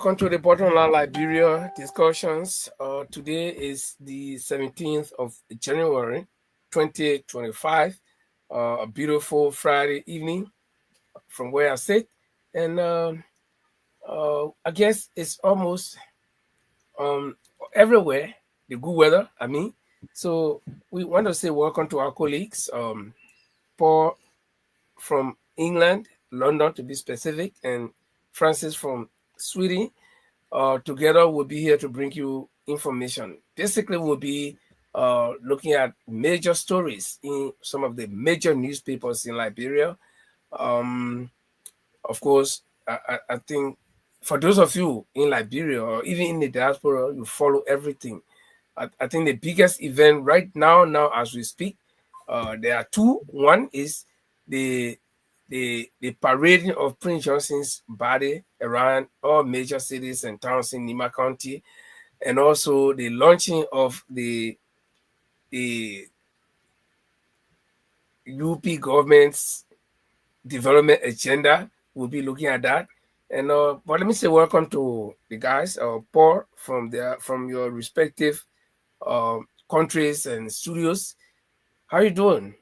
welcome to the Bottom Line Liberia discussions. Today is the 17th of January, 2025. A beautiful Friday evening from where I sit. And I guess it's almost everywhere, the good weather, So we want to say welcome to our colleagues, Paul from England, London to be specific, and Francis from Sweden. Together we'll be here to bring you information. Basically, we'll be looking at major stories in some of the major newspapers in Liberia. Of course, I think for those of you in Liberia or even in the diaspora, you follow everything. I think the biggest event right now as we speak, there are two. One is the parading of Prince Johnson's body around all major cities and towns in Nima County, and also the launching of the UP government's development agenda. We'll be looking at that. And but let me say welcome to the guys, Paul from your respective countries and studios. How are you doing?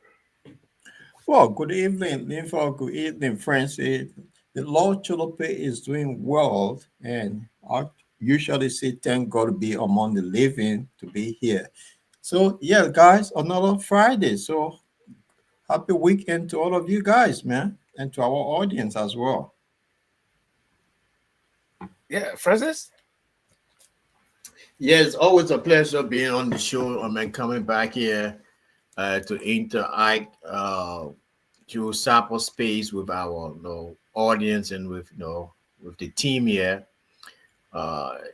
Well, good evening, Ninfa. Good evening, Francis. The Lord Cholope is doing well, and I usually say thank God to be among the living to be here. So, yeah, guys, another Friday. So, happy weekend to all of you guys, man, and to our audience as well. Yeah, Francis? Yeah, it's always a pleasure being on the show. Coming back here to interact to sample space with our audience and with the team here.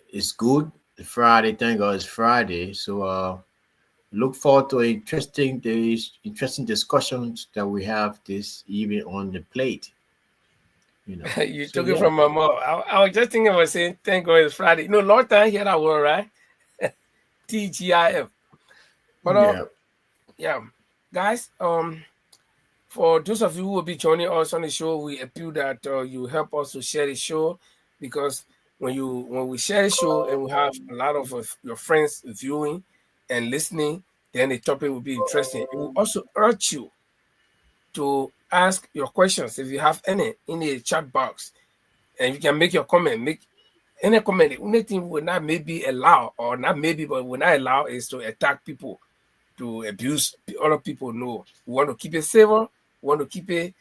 It's good. Friday, thank God it's Friday. So look forward to interesting discussions that we have this evening on the plate. You took it from my mouth. I was just thinking about saying thank God it's Friday. Long time hear that word, right? TGIF. But yeah, guys, for those of you who will be joining us on the show, we appeal that you help us to share the show, because when we share the show and we have a lot of your friends viewing and listening, then the topic will be interesting. It will also urge you to ask your questions if you have any in the chat box, and you can make your comment. Make any comment. The only thing will not maybe allow, or not maybe, but will not allow is to attack people, to abuse other people. No, we want to keep it safer. We want to keep it,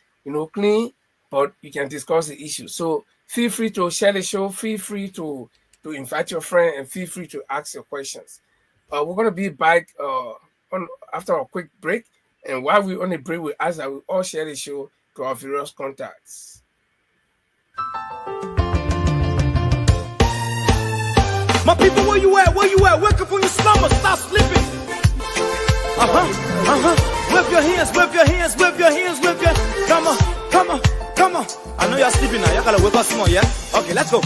clean, but you can discuss the issue. So feel free to share the show. Feel free to invite your friend, and feel free to ask your questions. We're going to be back after a quick break. And while we're on the break, we ask that we all share the show to our various contacts. My people, where you at? Where you at? Wake up from your slumber. Stop sleeping. Whip your hands, whip your hands, whip your hands, whip your... Come on, come on, come on. I know you're sleeping now. Y'all gotta wake up some more, yeah? Okay, let's go.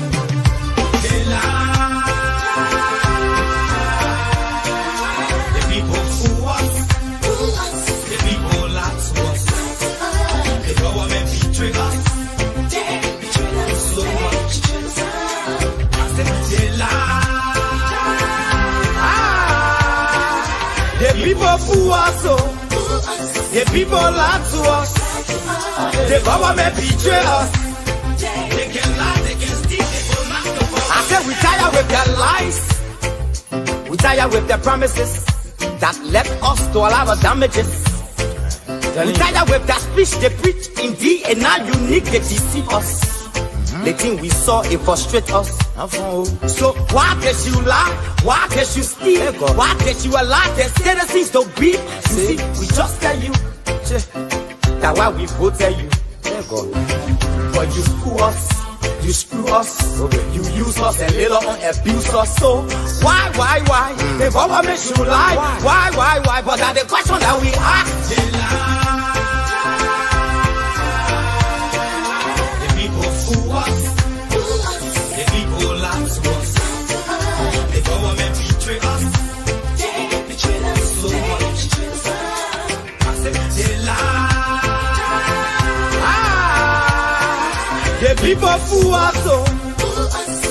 People fool us, the people lie to us, the government betray us. They can lie, they can steal, they will knock the phone. I said we tired with their lies, we tired with their promises that led us to all our damages. We tired with their speech they preach indeed, and now unique they deceive us. The thing we saw, it frustrates us. So why can't you lie? Why can't you steal? Why can't you allow the citizens to be? You see, we just tell you that why we voted you. But you screw us, you screw us, you use us and later on abuse us. So why? The government should lie. Why? But that's the question that we ask. The people fool us,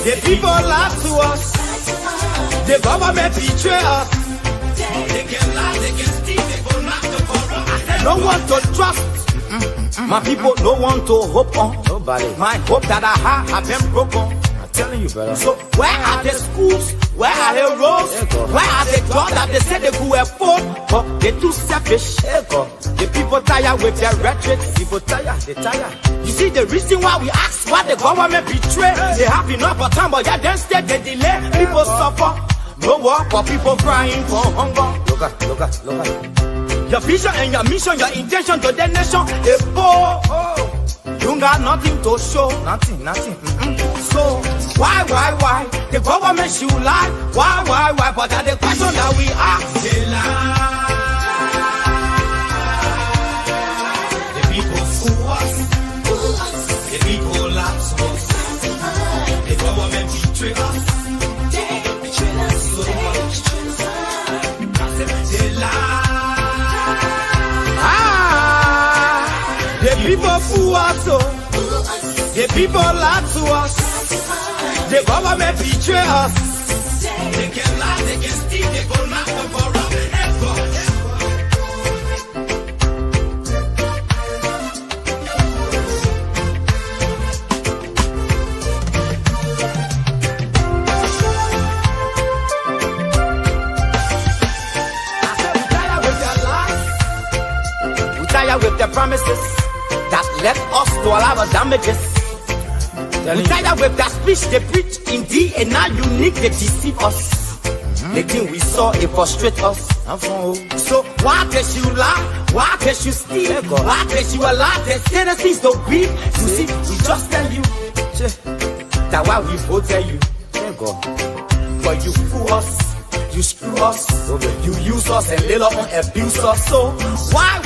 The people lie to us. The government betray us. They can lie, they can steal, they go knock the corrupt. No one to trust. My people, no one to hope on. Nobody. My hope that I have been broken. I'm telling you, brother. So where are the schools? Where are the roads? Where are the jobs that they said they could afford? But they're too selfish. The people tired with their rhetoric. People tired, they tired. You see the reason why we ask why the government betray. They have enough of time, but yeah, then instead they delay. People suffer. No work for people crying for hunger. Look at. Your vision and your mission, your intention to the nation, they poor. You got nothing to show. Nothing. So, why? The government should lie. Why? But that's the question that we ask. They lie. The people fool us. The people lie to us. The government betray us. The people fool us, the people lie to us, the government betray us. They can lie, they can steal, they go knock the corrupt. With the promises that led us to a lot of damages. We tired with that speech they preach indeed, and now unique they deceive us. The thing we saw, it frustrate us. So why does you lie? Why does you steal? Why does you allow the citizens to grieve? You see, we just tell you that why we voted you. But you fool us. You screw us, you use us and little on abuse us. So why?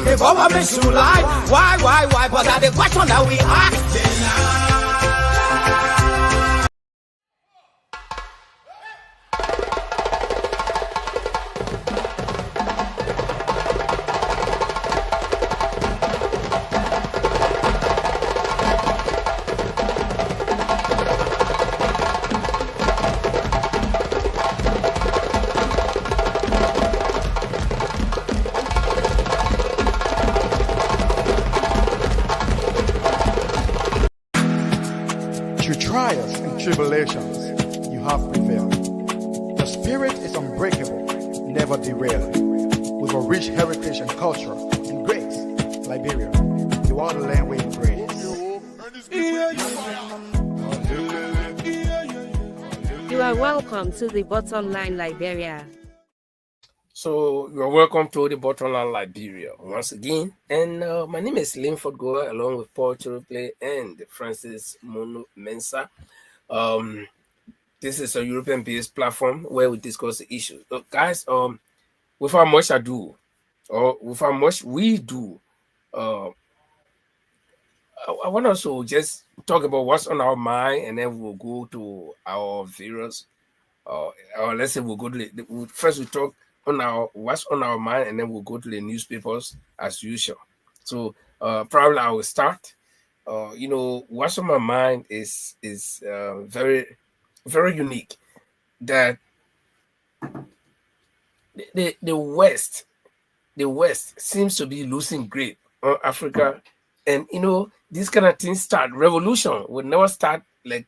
The government should lie. Why? But that's the question that we ask. Trials and tribulations, you have prevailed. The spirit is unbreakable, never derailed. With a rich heritage and culture and grace, Liberia, you are the land we embrace. You are welcome to the Bottom Line Liberia. So you're welcome to the Bottom Line Liberia once again. And my name is Linford Goa, along with Paul Chiroplay and Francis Mono Mensah. This is a European-based platform where we discuss the issues. So guys, without much ado, or without much we do, I want us to just talk about what's on our mind, and then we'll go to our various, or let's say we'll go to first we talk on what's on our mind, and then we'll go to the newspapers as usual. So probably I will start. What's on my mind is very, very unique. That the West seems to be losing grip on Africa, and these kind of things start. Revolution would never start like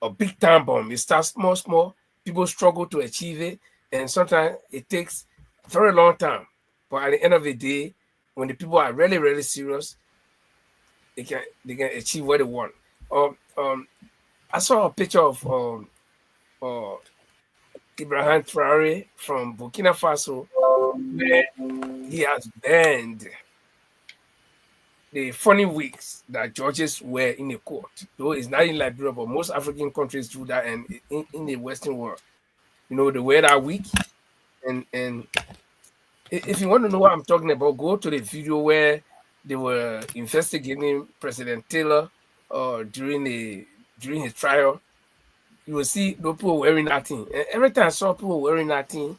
a big time bomb. It starts small. People struggle to achieve it. And sometimes it takes a very long time. But at the end of the day, when the people are really, really serious, they can achieve what they want. I saw a picture of Ibrahim Traore from Burkina Faso, where he has banned the funny wigs that judges wear in a court. Though it's not in Liberia, but most African countries do that, and in the Western world. They wear that wig, and if you want to know what I'm talking about, go to the video where they were investigating President Taylor during his trial. You will see those people wearing that thing. And every time I saw people wearing that thing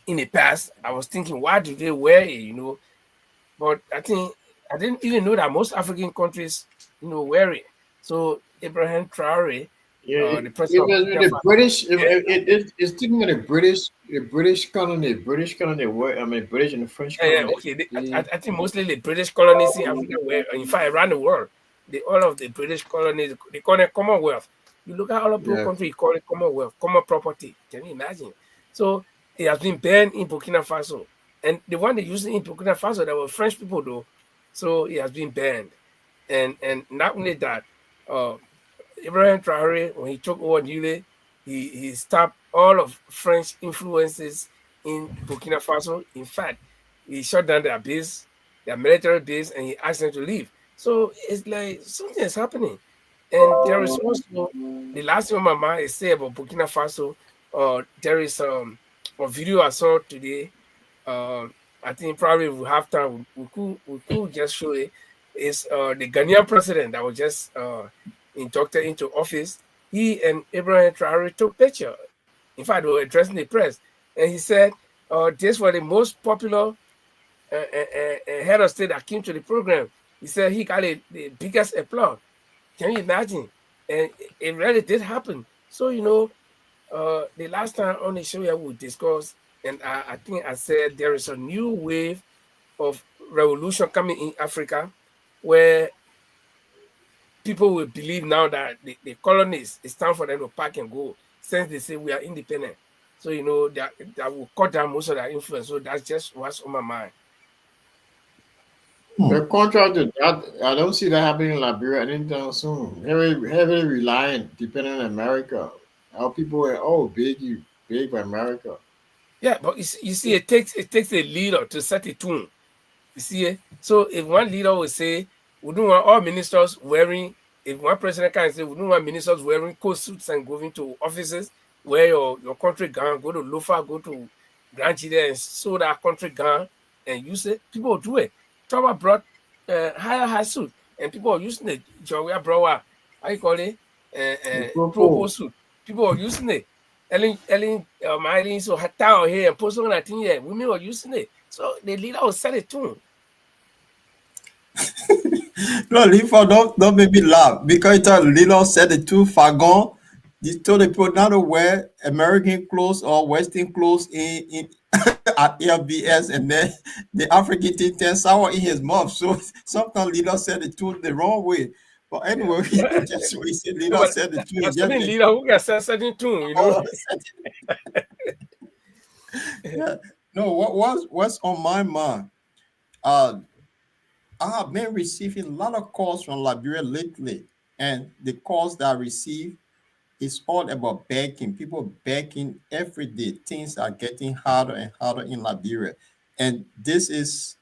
in the past, I was thinking, why do they wear it? But I didn't even know that most African countries, wear it. So Ibrahim Traore the president the British. It's thinking of the British colony, British and the French colony. Okay. I think mostly the British colonies in Africa, where in fact around the world, all of the British colonies, they call it Commonwealth. You look at all of those countries, you call it Commonwealth, common property. Can you imagine? So it has been banned in Burkina Faso, and the one they used in Burkina Faso, that were French people though, so it has been banned, and not only that. Ibrahim Traoré, when he took over Niger, he stopped all of French influences in Burkina Faso. In fact, he shut down their base, their military base, and he asked them to leave. So it's like something is happening. And there is also, the last thing my mind is say about Burkina Faso, there is a video I saw today. I think probably we'll have time, we could just show it. It's the Ghanaian president that was just inducted into office. He and Ibrahim Traoré took picture. In fact, they were addressing the press, and he said, "This was the most popular head of state that came to the program." He said he got the biggest applause. Can you imagine? And it really did happen. So the last time on the show here we discussed, and I think I said there is a new wave of revolution coming in Africa, where people will believe now that the colonies, it's time for them to pack and go, since they say we are independent. So, that will cut down most of their influence. So that's just what's on my mind. The contract to that, I don't see that happening in Liberia anytime soon. Heavily reliant, depending on America. Our people are, big for America. Yeah, but you see, it takes a leader to set a tune. You see it? So if one leader will say, we don't want all ministers wearing, if one president can say, we don't want ministers wearing coat suits and going to offices where your country gun, go to Lofa, go to Grand Chile and sew that country gun and use it, people will do it. Trump brought high suit and people are using it. Joria Browa, how you call it? Propo suit. People are using it. Ellen, my so Hatao here and post on that thing here. Women are using it. So the leader will set it tune. No, Lifa, don't make me laugh because it's a little said it too Fagon. He told the people not to wear American clothes or Western clothes in at LBS, and then the African thing turns sour in his mouth. So sometimes leader said it too the wrong way. But anyway, just we said leader said it too. Leader who got certain tune, Yeah. No, what's on my mind? I have been receiving a lot of calls from Liberia lately, and the calls that I receive is all about begging. People begging every day. Things are getting harder and harder in Liberia, and this is,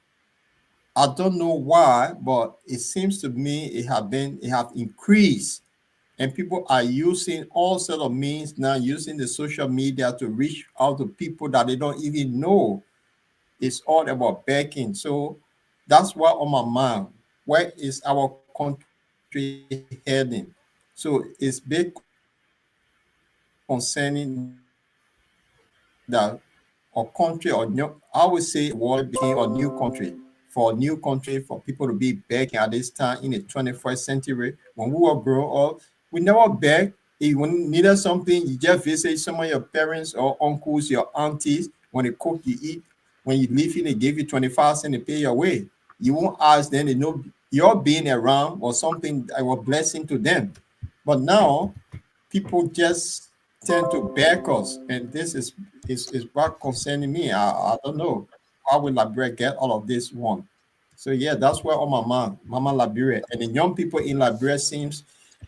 I don't know why, but it seems to me it have increased, and people are using all sorts of means now, using the social media to reach out to people that they don't even know. It's all about begging. So that's what on my mind. Where is our country heading? So it's big concerning that our country, or new, I would say world became a new country. For a new country, for people to be begging at this time in the 21st century. When we were growing up, we never begged. If you needed something, you just visit some of your parents or uncles, your aunties. When they cook, you eat. When you leave in, they give you 25 cents to pay your way. You won't ask them, they know you're being around or something that was blessing to them. But now people just tend to beg us, and this is what concerning me. I don't know. How will Liberia get all of this one? So yeah, that's where on my mind, Mama Liberia. And the young people in Liberia seems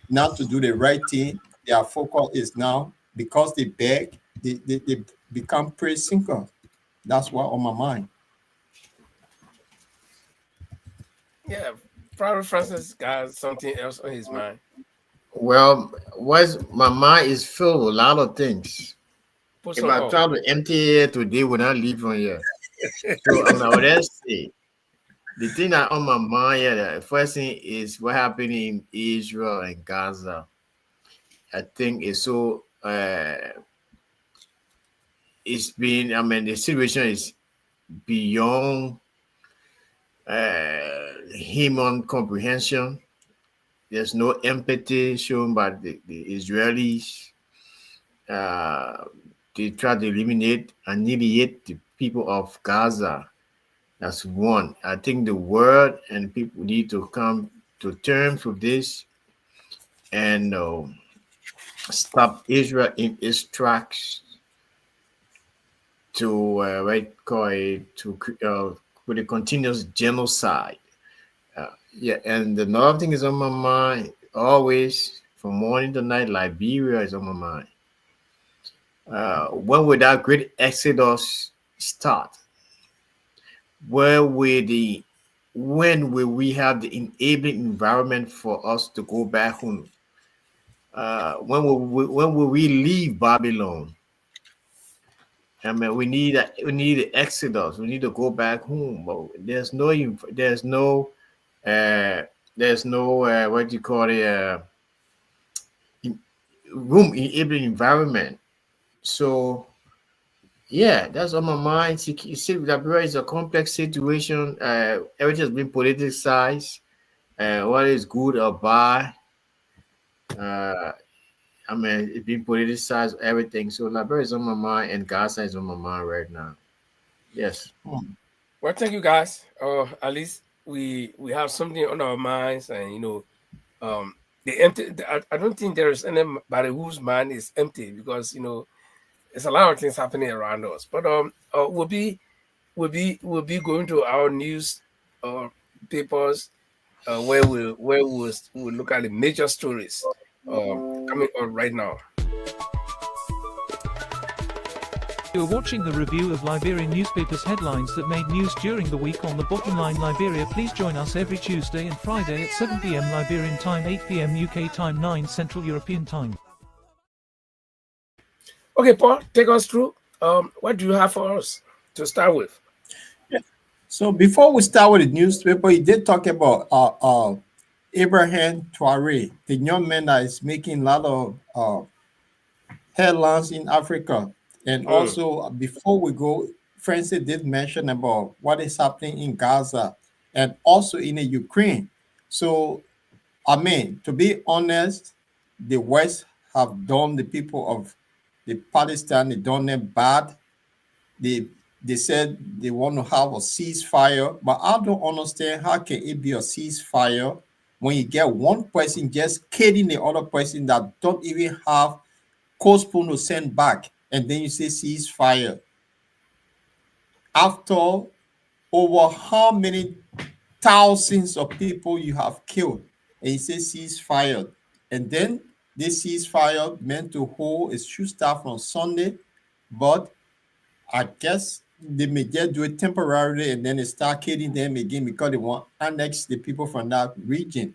not to do the right thing. Their focus is now, because they beg, they become praise sinkers. That's what on my mind. Yeah, probably Francis got something else on his mind. Well, my mind is filled with a lot of things. If I try to empty it today, when I leave from here. So I'm like, let's see. The thing that on my mind, the first thing is what happened in Israel and Gaza. I think it's so. It's been. The situation is beyond human comprehension. there's no empathy shown by the Israelis. They try to annihilate the people of Gaza. That's one. I think the world and people need to come to terms with this and stop Israel in its tracks to with a continuous genocide. Yeah, and another thing is on my mind always from morning to night. Liberia is on my mind. When will that great exodus start? When will we have the enabling environment for us to go back home? When will we leave Babylon? I mean, we need the exodus. We need to go back home. But there's no what you call it room enabling environment. So yeah, that's on my mind. You see, Liberia is a complex situation. Everything has been politicized. What is good or bad? I mean, it's been politicized, everything. So Liberia is on my mind, and Gaza is on my mind right now. Yes. Well, thank you, guys. At least we have something on our minds, and the empty. I don't think there is anybody whose mind is empty because there's a lot of things happening around us. But we'll be going to our news papers where we'll look at the major stories coming on right now. You're watching the review of Liberian newspapers headlines that made news during the week on the Bottom Line Liberia. Please join us every Tuesday and Friday at 7 p.m. Liberian time, 8 p.m. UK time, 9 Central European time. Okay, Paul, take us through. What do you have for us to start with? Yeah. So before we start with the newspaper, you did talk about Abraham Traoré, the young man that is making a lot of headlines in Africa. And also, before we go, Francis did mention about what is happening in Gaza and also in the Ukraine. So, I mean, to be honest, the West have done the people of the Palestine, they done them bad. They said they want to have a ceasefire, but I don't understand how can it be a ceasefire when you get one person just killing the other person that don't even have co-spoon to send back, and then you say ceasefire. After over how many thousands of people you have killed, and you say ceasefire, and then this ceasefire meant to hold, it should start from Sunday, but I guess they may just do it temporarily and then they start killing them again because they want to annex the people from that region.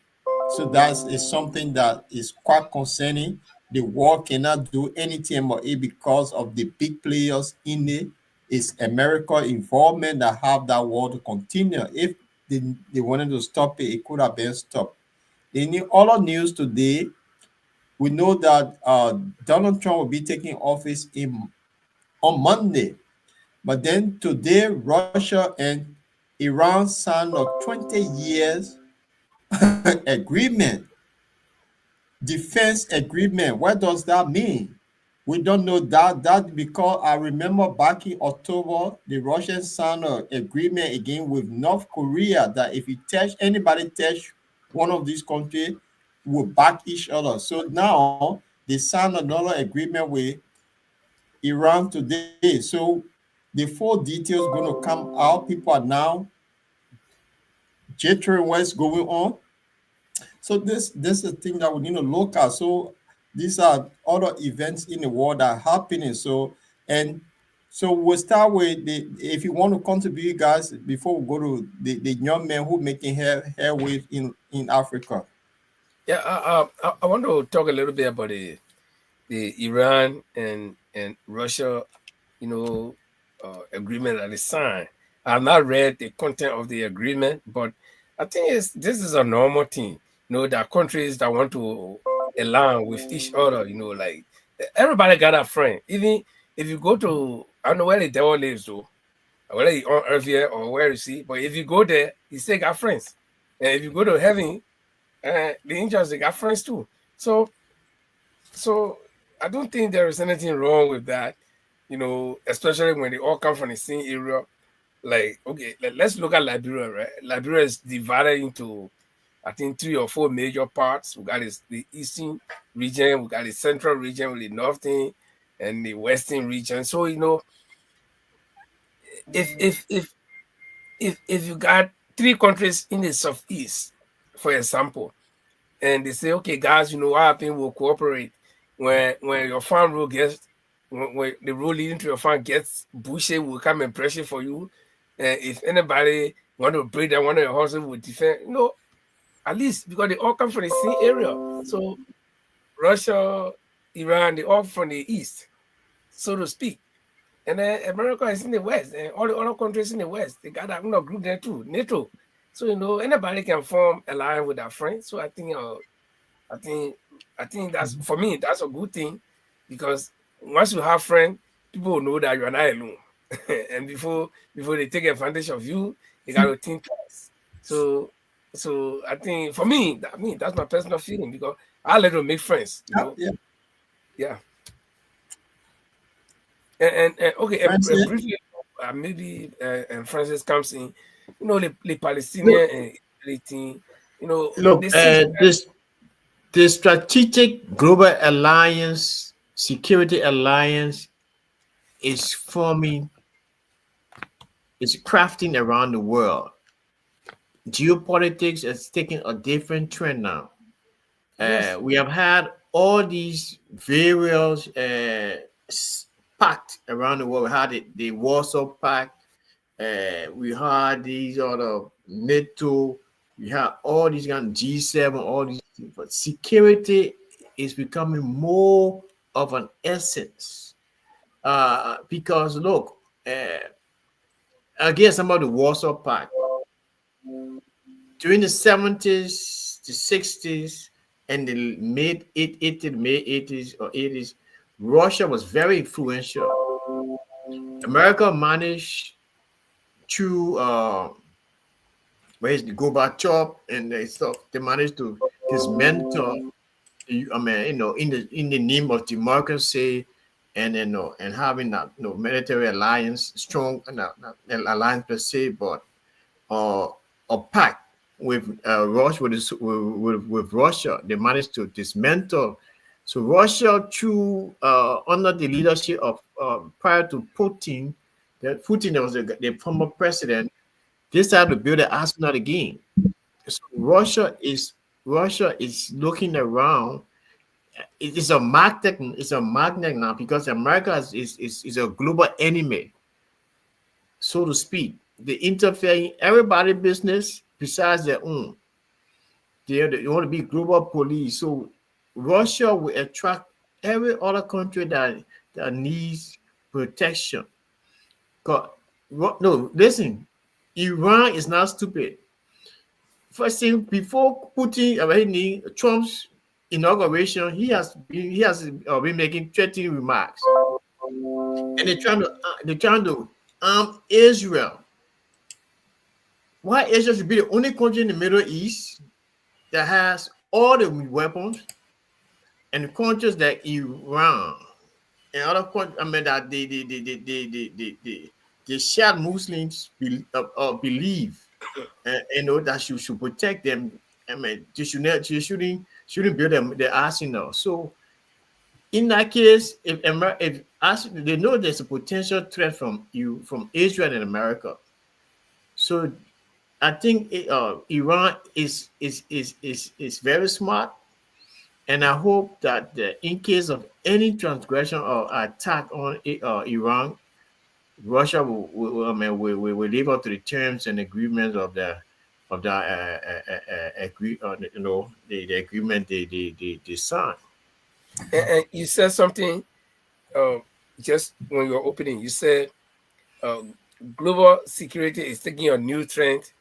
So that is something that is quite concerning. The world cannot do anything about it because of the big players in it. It's America involvement that have that war to continue. If they wanted to stop it, it could have been stopped. In other news today, we know that Donald Trump will be taking office on Monday. But then today, Russia and Iran signed a 20 years agreement, defense agreement. What does that mean? We don't know that because I remember back in October, the Russians signed an agreement again with North Korea that if anybody touch one of these countries, will back each other. So now they signed another agreement with Iran today. So the full details going to come out. People are now jittering what's going on. So this is a thing that we need to look at. So these are other events in the world that are happening. So we'll start with if you want to contribute, guys, before we go to the young men who making headway in Africa. Yeah, I want to talk a little bit about the Iran and Russia, agreement that is signed. I've not read the content of the agreement, but I think this is a normal thing. There are countries that want to align with each other. Like everybody got a friend. Even if you go to, I don't know where the devil lives, though, whether he's on earth here or where is he, but if you go there, he still got friends. And if you go to heaven, The Indians, they got friends too. So I don't think there is anything wrong with that, especially when they all come from the same area. Like, okay, let's look at Liberia, right? Liberia is divided into, I think, 3 or 4 major parts. We got the eastern region, we got the central region with the northern and the western region. So, if you got 3 countries in the southeast, for example, and they say, okay, guys, what happened? We'll cooperate. When your farm road gets, when the road leading to your farm gets bushy, we'll come and pressure for you. If anybody want to break down one of your horses, will defend. At least because they all come from the same area. So Russia, Iran, they all from the east, so to speak. And then America is in the west, and all the other countries in the west, they got that group there too, NATO. So anybody can form a line with their friends. So I think that's, for me, that's a good thing, because once you have friends, people will know that you are not alone. And before they take advantage of you, they got to think twice. So I think, for me, that's my personal feeling, because I let them make friends. Yeah. And okay, briefly, maybe and Francis comes in. The Palestinian and Israeli thing. Look, the strategic global alliance, security alliance, is forming, is crafting around the world. Geopolitics is taking a different trend now. Yes. We have had all these various pacts around the world. We had the Warsaw Pact. We had these other NATO. We have all these kind of G7, all these things. But security is becoming more of an essence. Because look, again, some of the Warsaw Pact. During the 70s, the 60s, and the mid-80s or 80s, Russia was very influential. America managed to where's the Gorbachev and the stuff, they managed to dismantle, in the name of democracy and having that military alliance, strong alliance per se, but a pact with Russia, with Russia, they managed to dismantle. So Russia, through under the leadership of prior to Putin, that was the former president, they started to build an arsenal again. So Russia is looking around. It is a magnet. It's a magnet now, because America is a global enemy, so to speak. They interfere in everybody's business besides their own. They want to be global police. So Russia will attract every other country that needs protection. No, listen, Iran is not stupid. First thing, before Trump's inauguration, he has been making threatening remarks, and they're trying to arm Israel. Why Israel should be the only country in the Middle East that has all the weapons, and the countries that Iran and other countries, that the Shia Muslims believe, that you should protect them. They shouldn't build their arsenal. So, in that case, if they know there's a potential threat from Israel and America, so I think Iran is very smart, and I hope that in case of any transgression or attack on Iran, Russia will live up to the terms and agreements of the agreement they signed. And you said something just when you were opening. You said global security is taking a new trend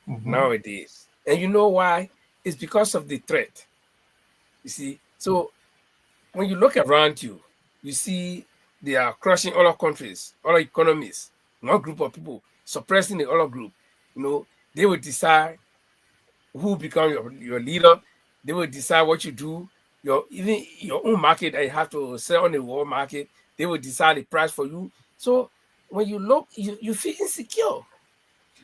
nowadays, and you know why? It's because of the threat. You see, so when you look around you, you see they are crushing other countries, other economies, one group of people suppressing the other group. They will decide who become your leader. They will decide what you do. Even your own market that you have to sell on the world market, they will decide the price for you. So when you look, you feel insecure.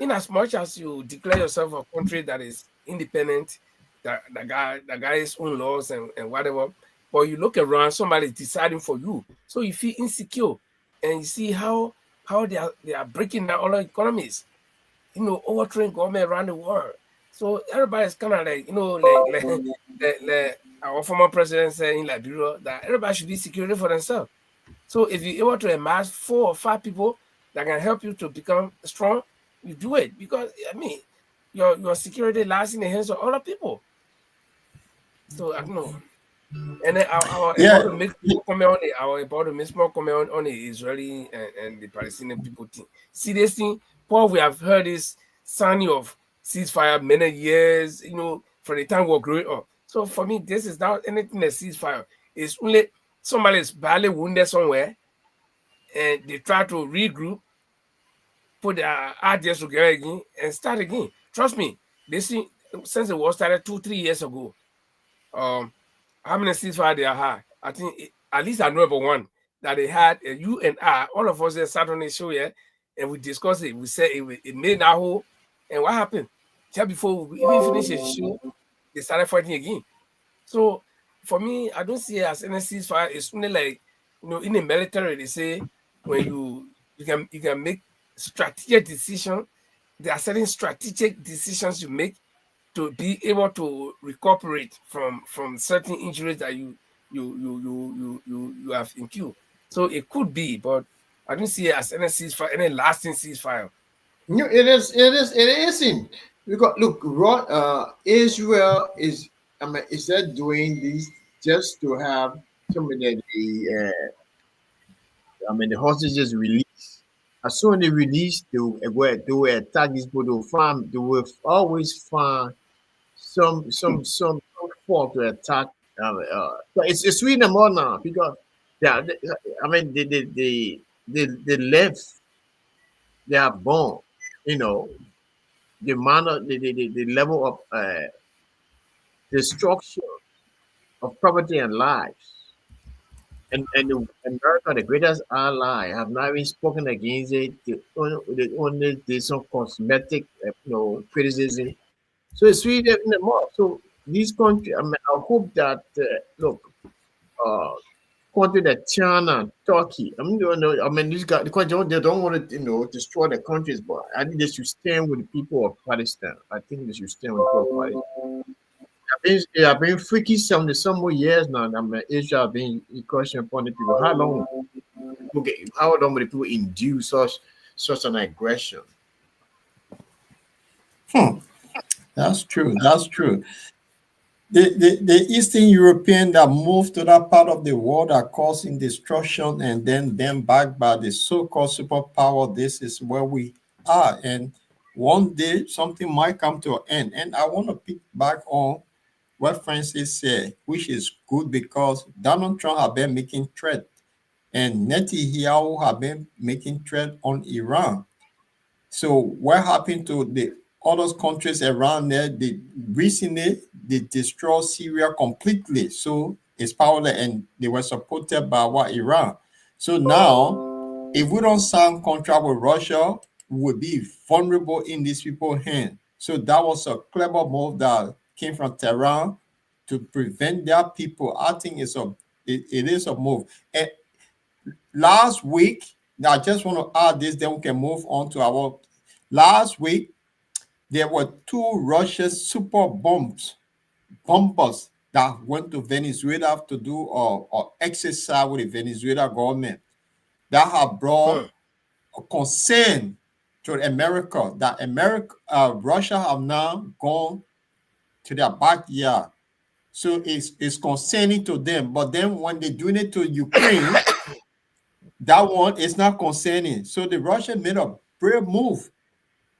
In as much as you declare yourself a country that is independent, that guy's own laws and whatever, but you look around, somebody's deciding for you. So you feel insecure. And you see how they are breaking down all the economies, overthrowing government around the world. So everybody's kind of like, like our former president said in Liberia, that everybody should be security for themselves. So if you're able to amass 4 or 5 people that can help you to become strong, you do it. Because, I mean, your security lies in the hands of other people. So, I don't know. And then about to make small comment on the Israeli and the Palestinian people thing. See this thing, Paul, we have heard this signing of ceasefire many years, from the time we were growing up. So for me, this is not anything a ceasefire. It's only somebody is badly wounded somewhere, and they try to regroup, put their ideas together again, and start again. Trust me, this thing, since the war started 2-3 years ago, how many ceasefire they had? I think at least I know about one that they had. You and I, all of us that sat on the show here, and we discussed it. We said it made that whole. And what happened? Just before we even finished the show, they started fighting again. So for me, I don't see it as any ceasefire. It's only like, in the military, they say when you can make strategic decisions. There are certain strategic decisions you make to be able to recuperate from certain injuries that you have incurred. So it could be, but I don't see it as any ceasefire, any lasting ceasefire. No, it isn't. Because look, Israel is that doing this just to have some of the hostages released. As soon as they release, they will attack these people. They will always find some fault to attack. So it's really more now because they left. They are born. The manner, the level of destruction of property and lives. And America, the greatest ally, have not even spoken against it. They only did some cosmetic, criticism. So it's really definitely more. So these countries, I hope that country like China, Turkey. These guys, they don't want to, destroy the countries, but I think they should stand with the people of Palestine. I think they should stand with the people of Palestine. It have been freaky some more years now. Israel have been incursion upon the people. How long will the people endure such an aggression? That's true. The Eastern European that moved to that part of the world are causing destruction, and then them backed by the so-called superpower. This is where we are, and one day something might come to an end. And I want to pick back on what Francis said, which is good because Donald Trump have been making threat, and Netanyahu have been making threat on Iran. So what happened to the other countries around there? Recently they destroyed Syria completely, so it's powerless, and they were supported by Iran. So now, if we don't sign contract with Russia, we will be vulnerable in these people's hands. So that was a clever move that came from Tehran to prevent their people. I think it is a move. And last week, I just want to add this, then we can move on to our last week. There were 2 Russian super bombers that went to Venezuela to do or exercise with the Venezuela government that have brought a concern to America that Russia have now gone to their backyard. So it's concerning to them. But then when they're doing it to Ukraine, that one is not concerning. So the Russians made a brave move.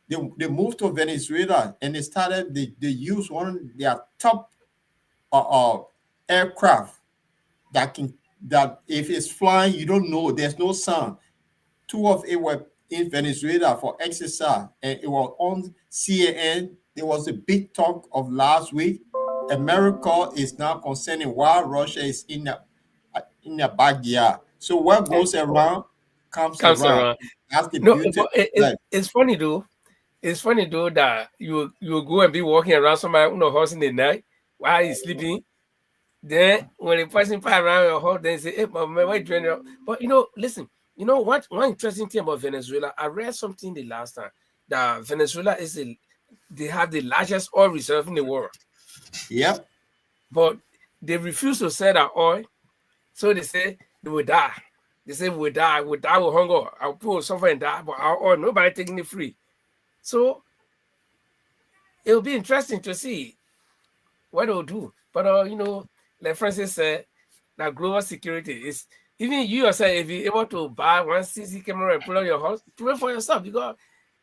They moved to Venezuela and they used one of their top aircraft that if it's flying, you don't know, there's no sound. 2 of it were in Venezuela for exercise, and it was on CNN. There was a big talk of last week. America is now concerning why Russia is in the backyard. So what goes around comes around. That's the beauty. It's funny though. It's funny though that you go and be walking around somebody on a horse in the night while he's sleeping. Then when the person pass around your horse, then say, "Hey, man, why you doing it?" But listen. You know what? One interesting thing about Venezuela, I read something the last time that Venezuela they have the largest oil reserve in the world. Yep. But they refuse to sell that oil, so they say they will die. They say we'll die with hunger. Our people will suffer and die, but our oil, nobody taking it free. So it'll be interesting to see what they'll do. But like Francis said, that global security is. Even you yourself, if you're able to buy one CC camera and put on your house, do it for yourself. Because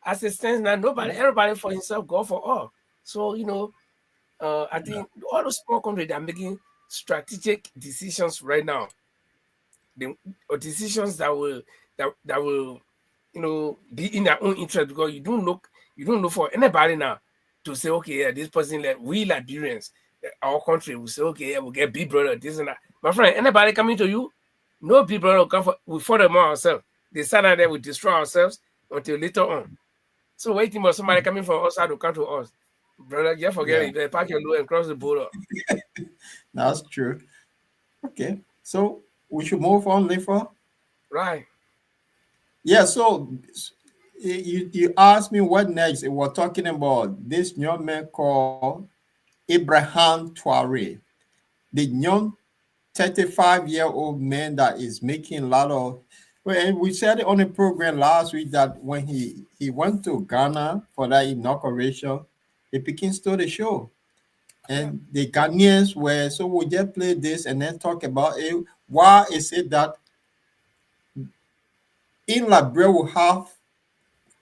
as it stands now, everybody for himself, go for all. So, I think all those small countries are making strategic decisions right now. Decisions that will be in their own interest, because you don't look for anybody now to say, okay, yeah, this person, like we Liberians, our country will say, okay, yeah, we'll get Big Brother, this and that. My friend, anybody coming to you? No people will come we fought them ourselves. They sat out there, we destroy ourselves until later on. So waiting for somebody coming from outside to come to us. Brother, you forget it. They pack your load and cross the border. That's true. Okay. So we should move on, Lifa. Right. Yeah, so you asked me what next. We're talking about this young man called Ibrahim Traoré. The young 35-year-old man that is making a lot of, and we said it on the program last week that when he went to Ghana for that inauguration, the Peking stole the show. And the Ghanaians were, so we'll just play this and then talk about it. Why is it that in Liberia we have,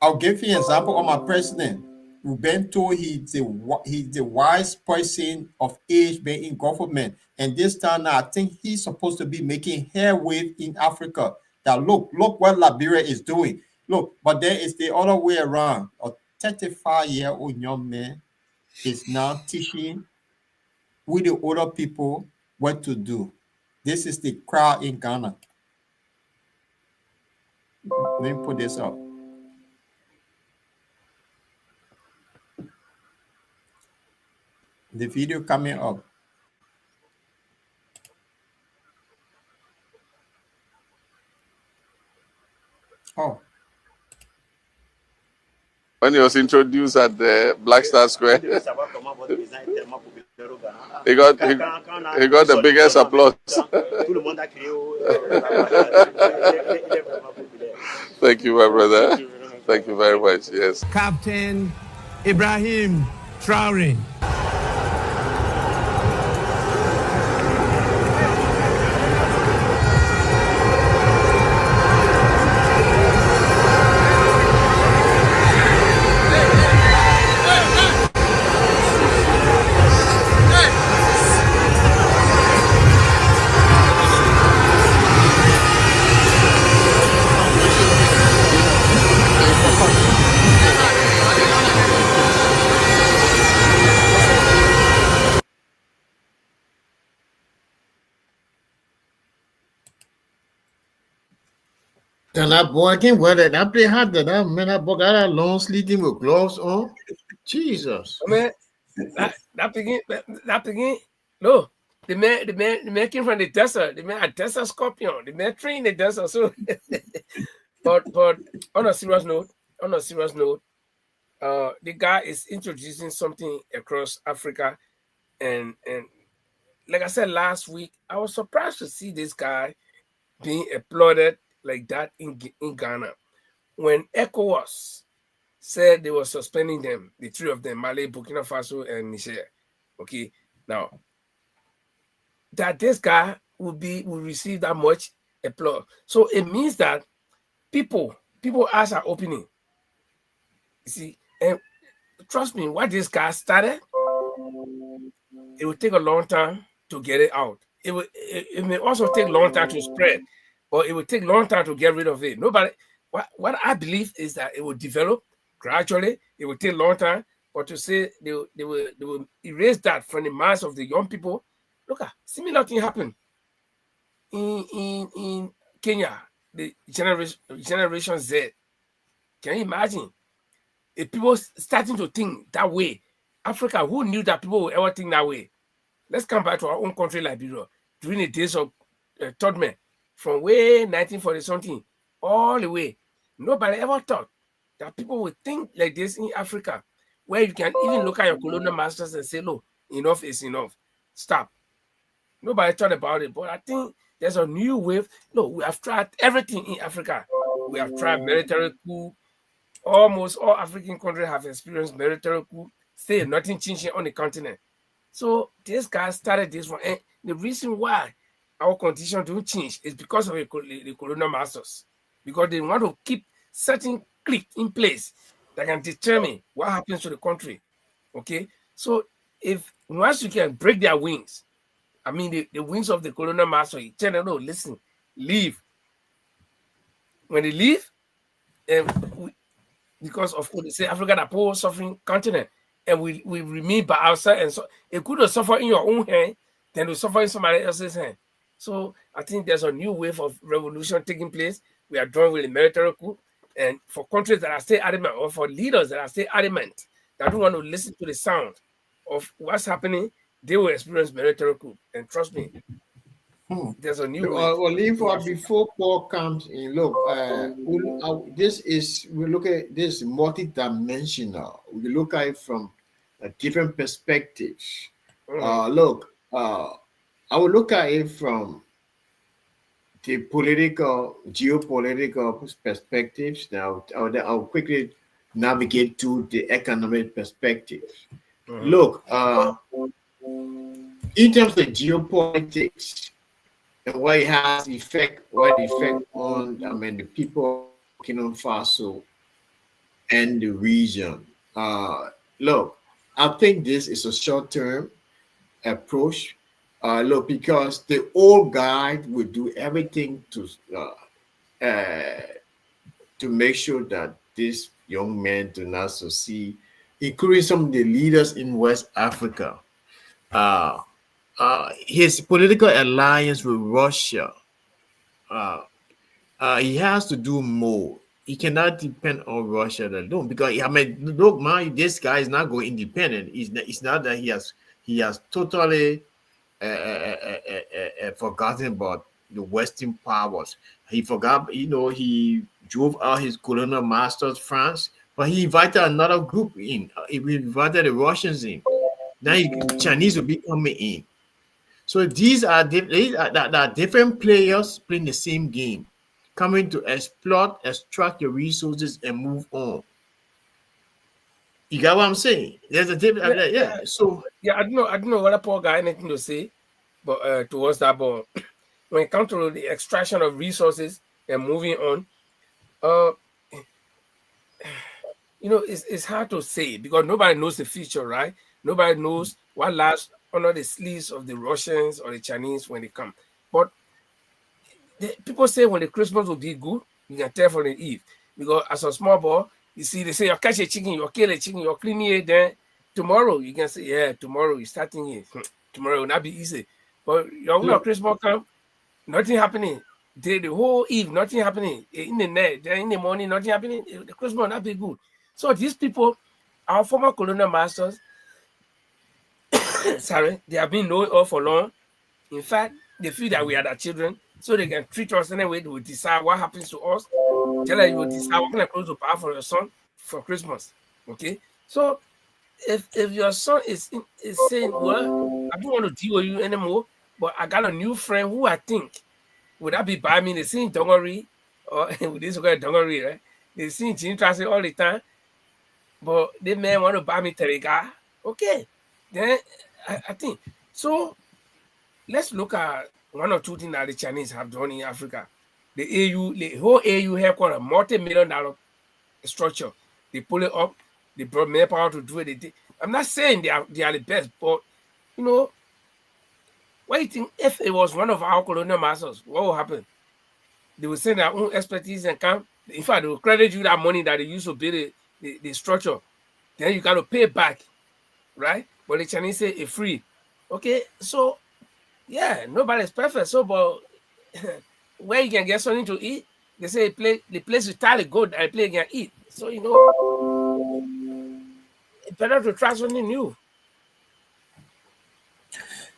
I'll give you an example of my president. We've been told he's the wise person of age being in government. And this time now, I think he's supposed to be making headway in Africa. That look what Liberia is doing. Look, but there is the other way around. A 35-year-old young man is now teaching with the older people what to do. This is the crowd in Ghana. Let me put this up. The video coming up. Oh. When he was introduced at the Black Star Square, he got the biggest applause. Thank you, my brother. Thank you very much. Yes. Captain Ibrahim Traoré. And that boy can wear that. That play hard. That man, that boy got that long sleeving with gloves on. Jesus. Man, that begin. No, the man came from the desert. The man a desert scorpion. The man trained in the desert. So, but on a serious note, the guy is introducing something across Africa, and like I said last week, I was surprised to see this guy being applauded like that in Ghana. When ECOWAS said they were suspending them, the three of them, Mali, Burkina Faso, and Niger. Okay, now that this guy will receive that much applause. So it means that people eyes are opening. You see, and trust me, what this guy started, it will take a long time to get it out. It may also take a long time to spread, but it will take a long time to get rid of it. what I believe is that it will develop gradually. It will take a long time, but to say they will erase that from the minds of the young people. Look at similar thing happen in Kenya, the generation Z. Can you imagine if people starting to think that way? Africa, who knew that people would ever think that way? Let's come back to our own country, Liberia, during the days of Todman, from way 1940 something all the way. Nobody ever thought that people would think like this in Africa, where you can even look at your colonial masters and say, "No, enough is enough. Stop." Nobody thought about it, but I think there's a new wave. No, we have tried everything in Africa. We have tried military coup. Almost all African countries have experienced military coup. Still, nothing changing on the continent. So this guy started this one, and the reason why our condition don't change is because of the colonial masters, because they want to keep certain clique in place that can determine what happens to the country. Okay, so if once you can break their wings, I mean the wings of the colonial master, you tell them, no, listen, leave. When they leave, because of what they say, Africa, the poor suffering continent, and we remain by ourselves, and so it could have suffered in your own hand than to suffer in somebody else's hand. So I think there's a new wave of revolution taking place. We are done with the military coup, and for countries that are still adamant, or for leaders that are still adamant, that don't want to listen to the sound of what's happening, they will experience military coup. And trust me, there's a new wave. Before Paul comes in, look, we look at this multi-dimensional. We look at it from a different perspectives. Look, I will look at it from the geopolitical perspectives. Now, I'll quickly navigate to the economic perspective. Look, in terms of geopolitics and what it has effect on, the people of Burkina Faso and the region. Look, I think this is a short-term approach. Look, because the old guy will do everything to make sure that this young man do not succeed, including some of the leaders in West Africa. His political alliance with Russia, he has to do more. He cannot depend on Russia alone, because look, man, this guy is not going independent. It's not that he has totally forgotten about the Western powers. He forgot, he drove out his colonial masters, France, but he invited another group in. He invited the Russians in. Now the Chinese will be coming in. So these are different players playing the same game, coming to extract your resources and move on. You got what I'm saying? There's a different, So I don't know whether Paul got anything to say, but towards that. But when it comes to the extraction of resources and moving on, it's hard to say, because nobody knows the future, right? Nobody knows what lies under the sleeves of the Russians or the Chinese when they come. But people say when the Christmas will be good, you can tell from the eve. Because as a small boy, you see, they say you catch a chicken, you kill a chicken, you're cleaning it. Then tomorrow you can say, yeah, tomorrow you're starting it. Tomorrow will not be easy. But your Christmas come, nothing happening. The whole eve, nothing happening. In the night, then in the morning, nothing happening. The Christmas will not be good. So these people, our former colonial masters, they have been known all for long. In fact, they feel that we are their children, so they can treat us anyway. They will decide what happens to us. Tell us you will decide what kind of clothes to buy for your son for Christmas. Okay, so if your son is saying, well, I don't want to deal with you anymore, but I got a new friend who I think would that be by me? They sing Dongari, or with this guy Dongari, right? They sing Jin Tracey all the time, but they may want to buy me Terega. Okay, then I think so. Let's look at one or two things that the Chinese have done in Africa. The whole AU headquarters, multi-million-dollar structure. They pull it up. They brought manpower to do it. I'm not saying they are the best, but what do you think if it was one of our colonial masters, what will happen? They will send their own expertise and come In fact, they will credit you that money that they use to build the structure. Then you got to pay back, right? But the Chinese say it's free. Okay, so yeah, nobody's perfect. So, but where you can get something to eat, they say the place is entirely good and play can eat. So it's better to try something new.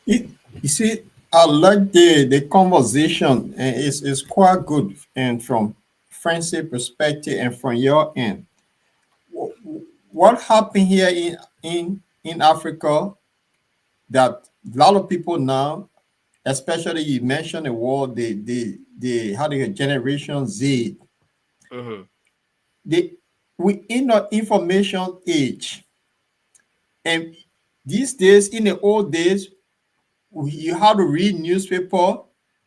You see, I like the conversation, and it's quite good, and from Francis' perspective and from your end. What happened here in Africa that a lot of people now, especially you mentioned the word, the how do you Generation Z. Mm-hmm. We in the information age, and these days, in the old days, you had to read newspaper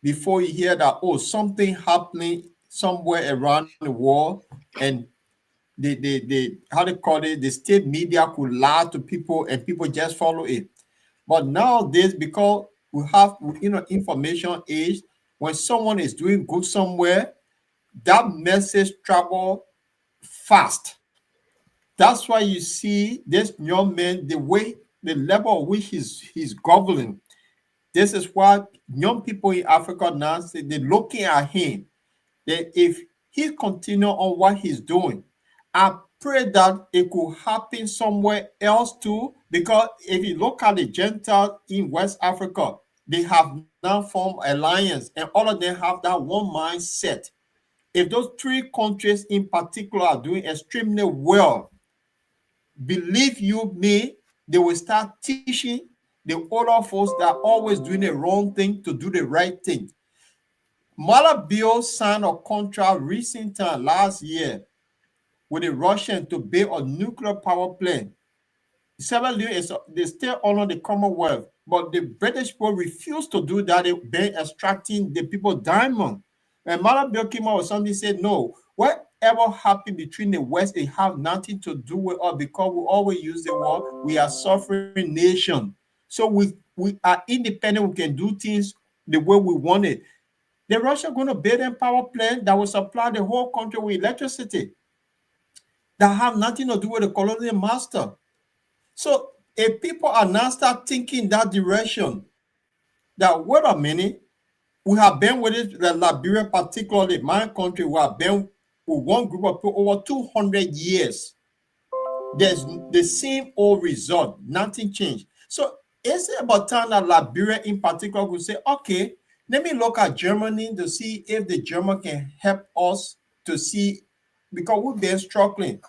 before you hear that something happening somewhere around the world, and the how they call it, the state media could lie to people and people just follow it. But nowadays, because we have information age, when someone is doing good somewhere, that message travel fast. That's why you see this young man, the level of which he's governing. This is why young people in Africa now say they're looking at him. That if he continue on what he's doing, I pray that it could happen somewhere else too. Because if you look at the Gentiles in West Africa, they have now formed alliance, and all of them have that one mindset. If those three countries in particular are doing extremely well, believe you me, they will start teaching the older folks that are always doing the wrong thing to do the right thing. Malabio signed a contract recent time last year with the Russians to build a nuclear power plant. Several years they still honor the Commonwealth, but the British people refused to do that. They've been extracting the people diamond. And Malabio came out with something, said, no, whatever happened between the West, it have nothing to do with us, because we always use the word, we are sovereign nation. So we are independent, we can do things the way we want it. The Russians are going to build a power plant that will supply the whole country with electricity that have nothing to do with the colonial master. So if people are now start thinking that direction, that wait a minute, we have been with it, Liberia particularly, my country, we have been with one group of people over 200 years. There's the same old result, nothing changed. So it's about time that Liberia in particular will say, okay, let me look at Germany to see if the German can help us to see, because we've been struggling.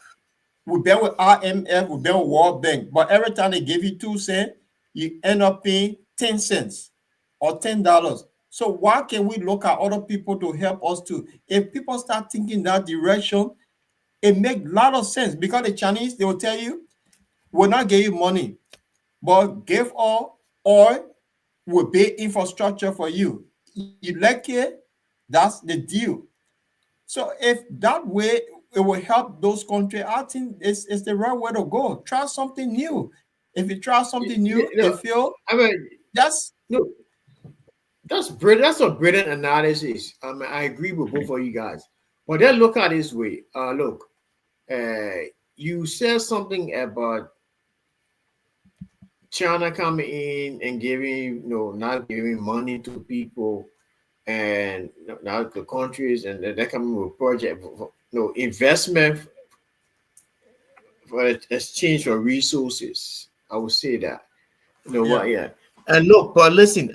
We've been with IMF, we've been with World Bank, but every time they give you 2 cents, you end up paying 10 cents or $10. So why can we look at other people to help us too? If people start thinking that direction, it makes a lot of sense, because the Chinese, they will tell you, we'll not give you money, but give all oil, will build infrastructure for you. You like it, that's the deal. So if that way it will help those countries, I think it's the right way to go. Try something new. If you try something new, you feel, I mean, that's brilliant. That's a brilliant analysis. I mean, I agree with both of you guys. But then look at it this way. You said something about China coming in and giving, not giving money to people, and now the countries, and they're coming with project, investment for exchange for resources. I would say that. And look, but listen,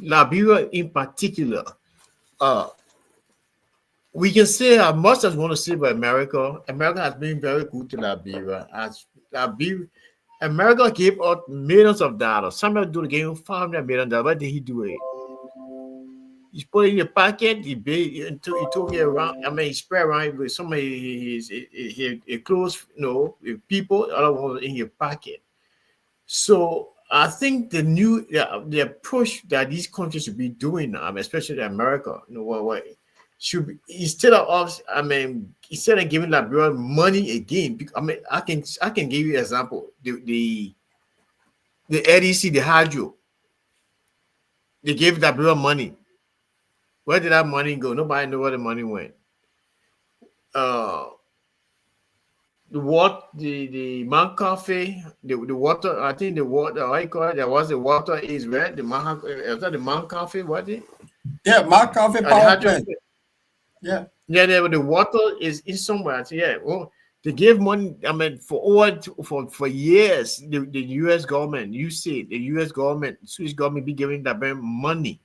Liberia in particular, we can say as much as we want to say about America. America has been very good to Liberia. America gave out millions of dollars. Somebody gave him $500 million. What did he do with it? He put it in your pocket. He took it around. I mean, he spread around with somebody. He close, with people. Other ones in your pocket. So I think the approach that these countries should be doing now, especially America, should be, instead of giving Liberia money again. I mean, I can give you an example. The LDC, the hydro, they gave Liberia money. Where did that money go? Nobody knew where the money went. The Mount Coffee, the water, I think the water, I call it, there was the water is red, the Mount Coffee, what it? Yeah, Mount Coffee power plant. Yeah. Yeah, the water is somewhere. Yeah. Well, they gave money, I mean, for years, the US government, you see, the US government, Swiss government be giving that money.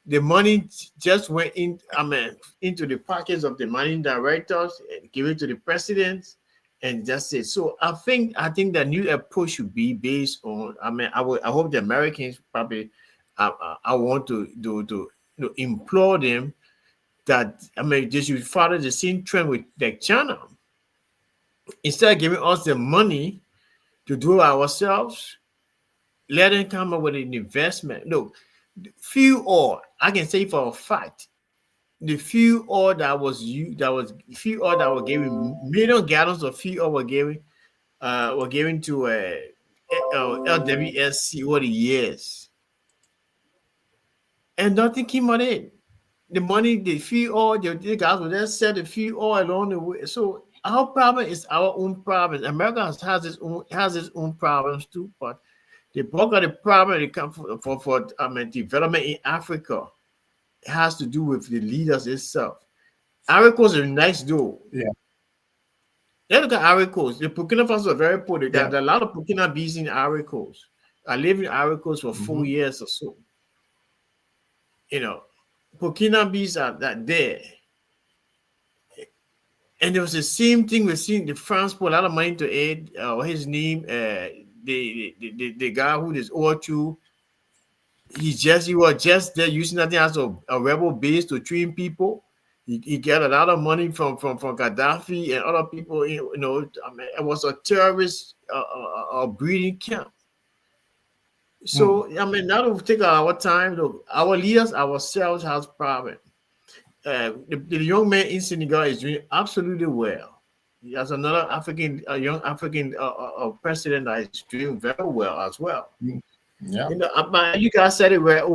The money just went in, I mean, into the pockets of the managing directors and give it to the president, and that's it. So I think the new approach should be based on, I mean, I hope the Americans probably, I want to implore them that, I mean, they should follow the same trend with like China. Instead of giving us the money to do it ourselves, let them come up with an investment. Look, fuel oil, I can say for a fact, the fuel oil that was used, fuel oil that were giving million gallons of fuel oil were given to LWSC over the years, and nothing came on it. The money, the fuel oil, the guys will just sell the fuel oil along the way. So our problem is our own problem. America has its own problems too, but the bulk of the problem that comes for development in Africa has to do with the leaders itself. Ivory Coast is nice though. Yeah. Look at Ivory Coast. The Burkina Faso are very poor. There are a lot of Burkina Bees in Ivory Coast. I lived in Ivory Coast for 4 years or so. You know, Burkina Bees are there. And there was the same thing we're seeing. The France put a lot of money to aid. His name, the guy who is O2, he was just there using that as a rebel base to train people. He got a lot of money from Gaddafi and other people. You know, I mean, it was a terrorist breeding camp. So I mean, now we take our time. Look, our leaders ourselves has problems. The young man in Senegal is doing absolutely well. He has another young African president that is doing very well as well. Yeah, you guys said it well.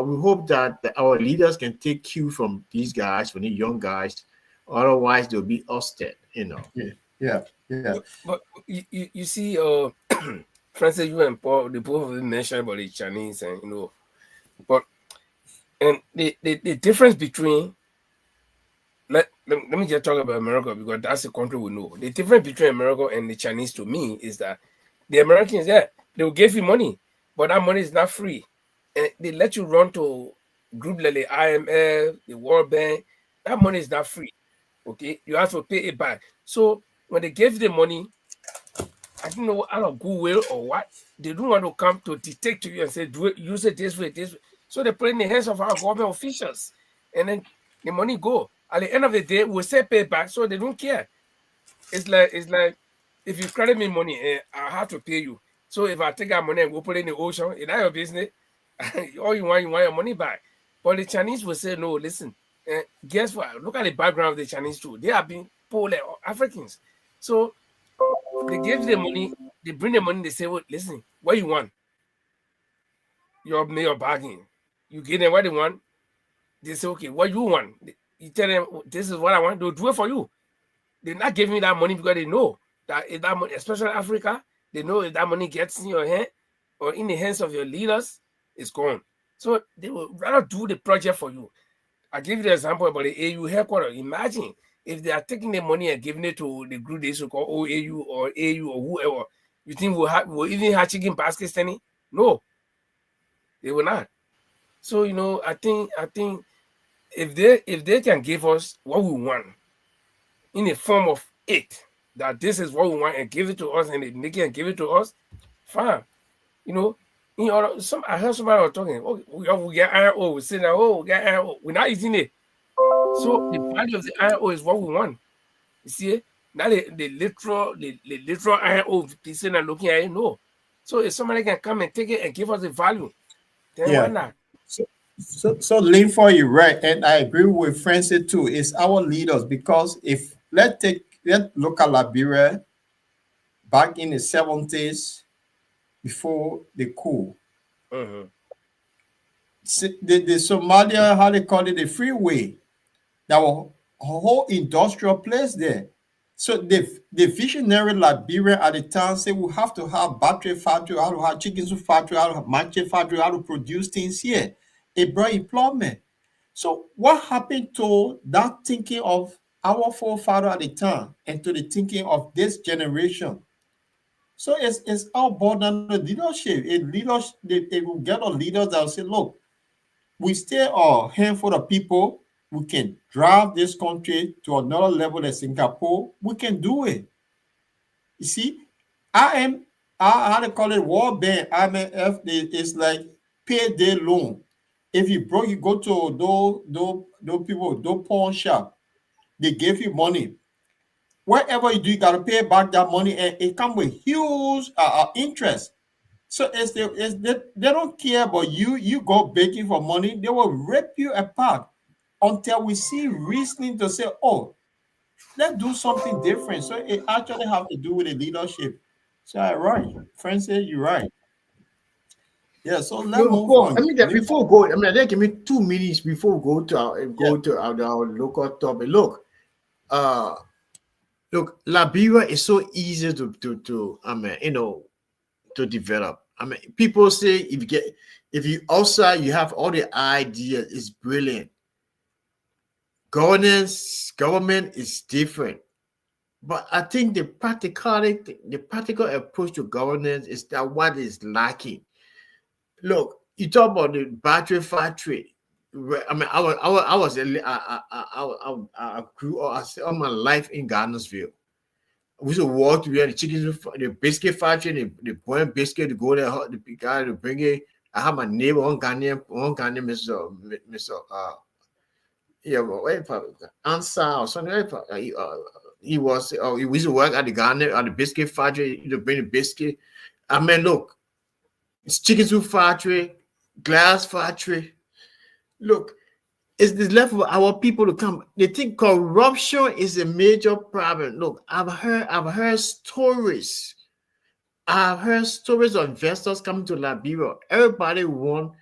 We hope that our leaders can take cue from these guys, from the young guys. Otherwise, they'll be ousted. You know. Yeah. But you see, Francis, you and Paul, they both mentioned about the Chinese, and you know, but. And the difference between, let me just talk about America because that's the country we know. The difference between America and the Chinese to me is that the Americans, they will give you money, but that money is not free. And they let you run to group like the IMF, the World Bank. That money is not free. Okay, you have to pay it back. So when they give the money, I don't know out of goodwill or what, they don't want to come to dictate to you and say, do it, use it this way, this way. So they put it in the hands of our government officials, and then the money go. At the end of the day, we'll say pay back, so they don't care. It's like if you credit me money, I have to pay you. So if I take our money and go put it in the ocean, it's not your business. All you want your money back. But the Chinese will say, no, listen, guess what? Look at the background of the Chinese too. They are being poor like Africans. So they give the money, they bring the money, they say, well, listen, what you want? Your bargain. You give them what they want. They say, okay, what you want? You tell them, this is what I want. They'll do it for you. They're not giving you that money because they know that if that money, especially Africa, they know if that money gets in your hand or in the hands of your leaders, it's gone. So they will rather do the project for you. I'll give you the example about the AU headquarters. Imagine if they are taking the money and giving it to the group they used to call OAU or AU or whoever. You think we'll even have chicken baskets standing? No, they will not. So you know, I think if they can give us what we want in the form of it, that this is what we want, and give it to us, and they can give it to us, fine. You know, I heard somebody was talking. Oh, we get iron ore. We say that. Oh, we get iron ore. We're not eating it. So the value of the iron ore is what we want. You see, not the literal iron ore. People are looking at it. No. So if somebody can come and take it and give us the value, then why not? So Linford, you're right, and I agree with Francis too. It's our leaders, because if let's look at Liberia back in the 70s before the coup. the Somalia, how they call it, the freeway. There were a whole industrial place there. So the visionary Liberian at the time said we have to have battery factory, how to have chicken soup factory, how to have matcha factory, how to produce things here. It brought employment. So what happened to that thinking of our forefather at the time and to the thinking of this generation? So it's all about the leadership. They will get a leaders that will say, look, we still are a handful of people. We can drive this country to another level than Singapore. We can do it. You see, I how to call it, World Bank, IMF, it's like payday loan. If you broke, you go to those people, those pawn shop. They give you money. Whatever you do, you got to pay back that money, and it comes with huge interest. So they don't care about you. You go begging for money, they will rip you apart until we see reasoning to say, oh, let's do something different. So it actually have to do with the leadership. So right, Francis, you're right. Yeah, so let's move on. I mean, before we go, I mean, give me 2 minutes before we go to our local topic. Look, Liberia is so easy to I mean, to develop. I mean, people say if you outside, you have all the ideas, it's brilliant. Government is different. But I think the practical approach to governance is that what is lacking. Look, you talk about the battery factory. I mean, I grew up all my life in Gardnersville. We used to walk to the chicken, the biscuit factory, the boiled biscuit to go there, the guy to bring it. I have my neighbor, one Ghanaian, Mr. Answer or something. He used to work at the Ghana at the biscuit factory to bring the biscuit. I mean, look, it's chicken soup factory, glass factory. Look, it's the level of our people to come. They think corruption is a major problem. Look, I've heard stories. I've heard stories of investors coming to Liberia. Everybody won